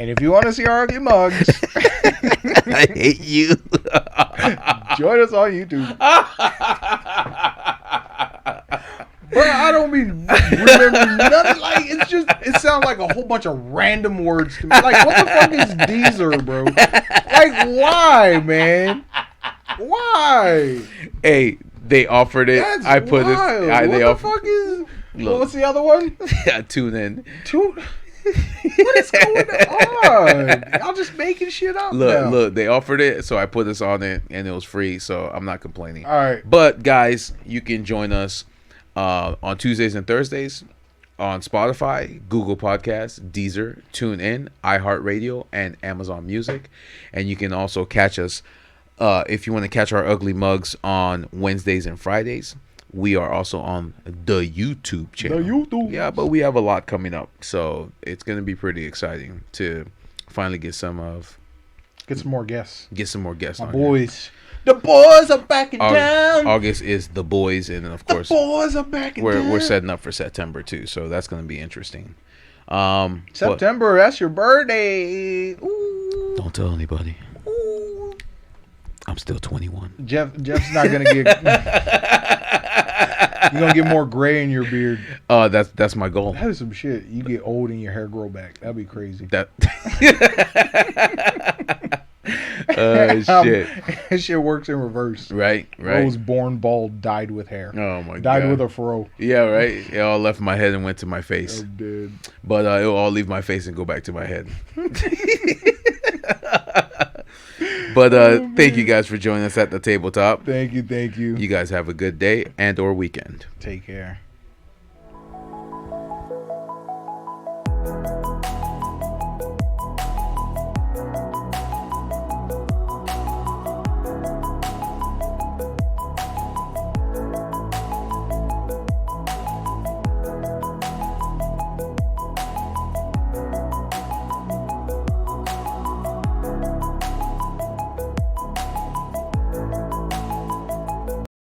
And if you want to see our ugly mugs, I hate you. join us on YouTube. Bro, I don't mean remember nothing. Like it sounds like a whole bunch of random words to me. Like, what the fuck is Deezer, bro? Like, why, man? Why? Hey, they offered it. That's I put wild. it. What They the offered. fuck is? Look. What's the other one? Tune in. What is going on? Y'all just making shit up. Look, they offered it, so I put this on it, and it was free, so I'm not complaining. All right. But guys, you can join us on Tuesdays and Thursdays on Spotify, Google Podcasts, Deezer, TuneIn, iHeartRadio, and Amazon Music. And you can also catch us if you want to catch our ugly mugs on Wednesdays and Fridays. We are also on the YouTube channel. The YouTube. Yeah, but we have a lot coming up, so it's going to be pretty exciting to finally get some more guests. My My boys. The boys are back in town. August is the boys, and then of course the boys are back in town. we're setting up for September too, so that's going to be interesting. September, that's your birthday. Ooh. Don't tell anybody. Ooh. I'm still 21. Jeff's not gonna get. You're gonna get more gray in your beard. That's my goal. That is some shit. You get old and your hair grow back. That'd be crazy. That shit. That shit works in reverse. Right. I was born bald, died with hair. Oh my god. Died with a fro. Yeah, right. It all left my head and went to my face. I'm dead. But it'll all leave my face and go back to my head. But thank you guys for joining us at the tabletop. Thank you. You guys have a good day and or weekend. Take care.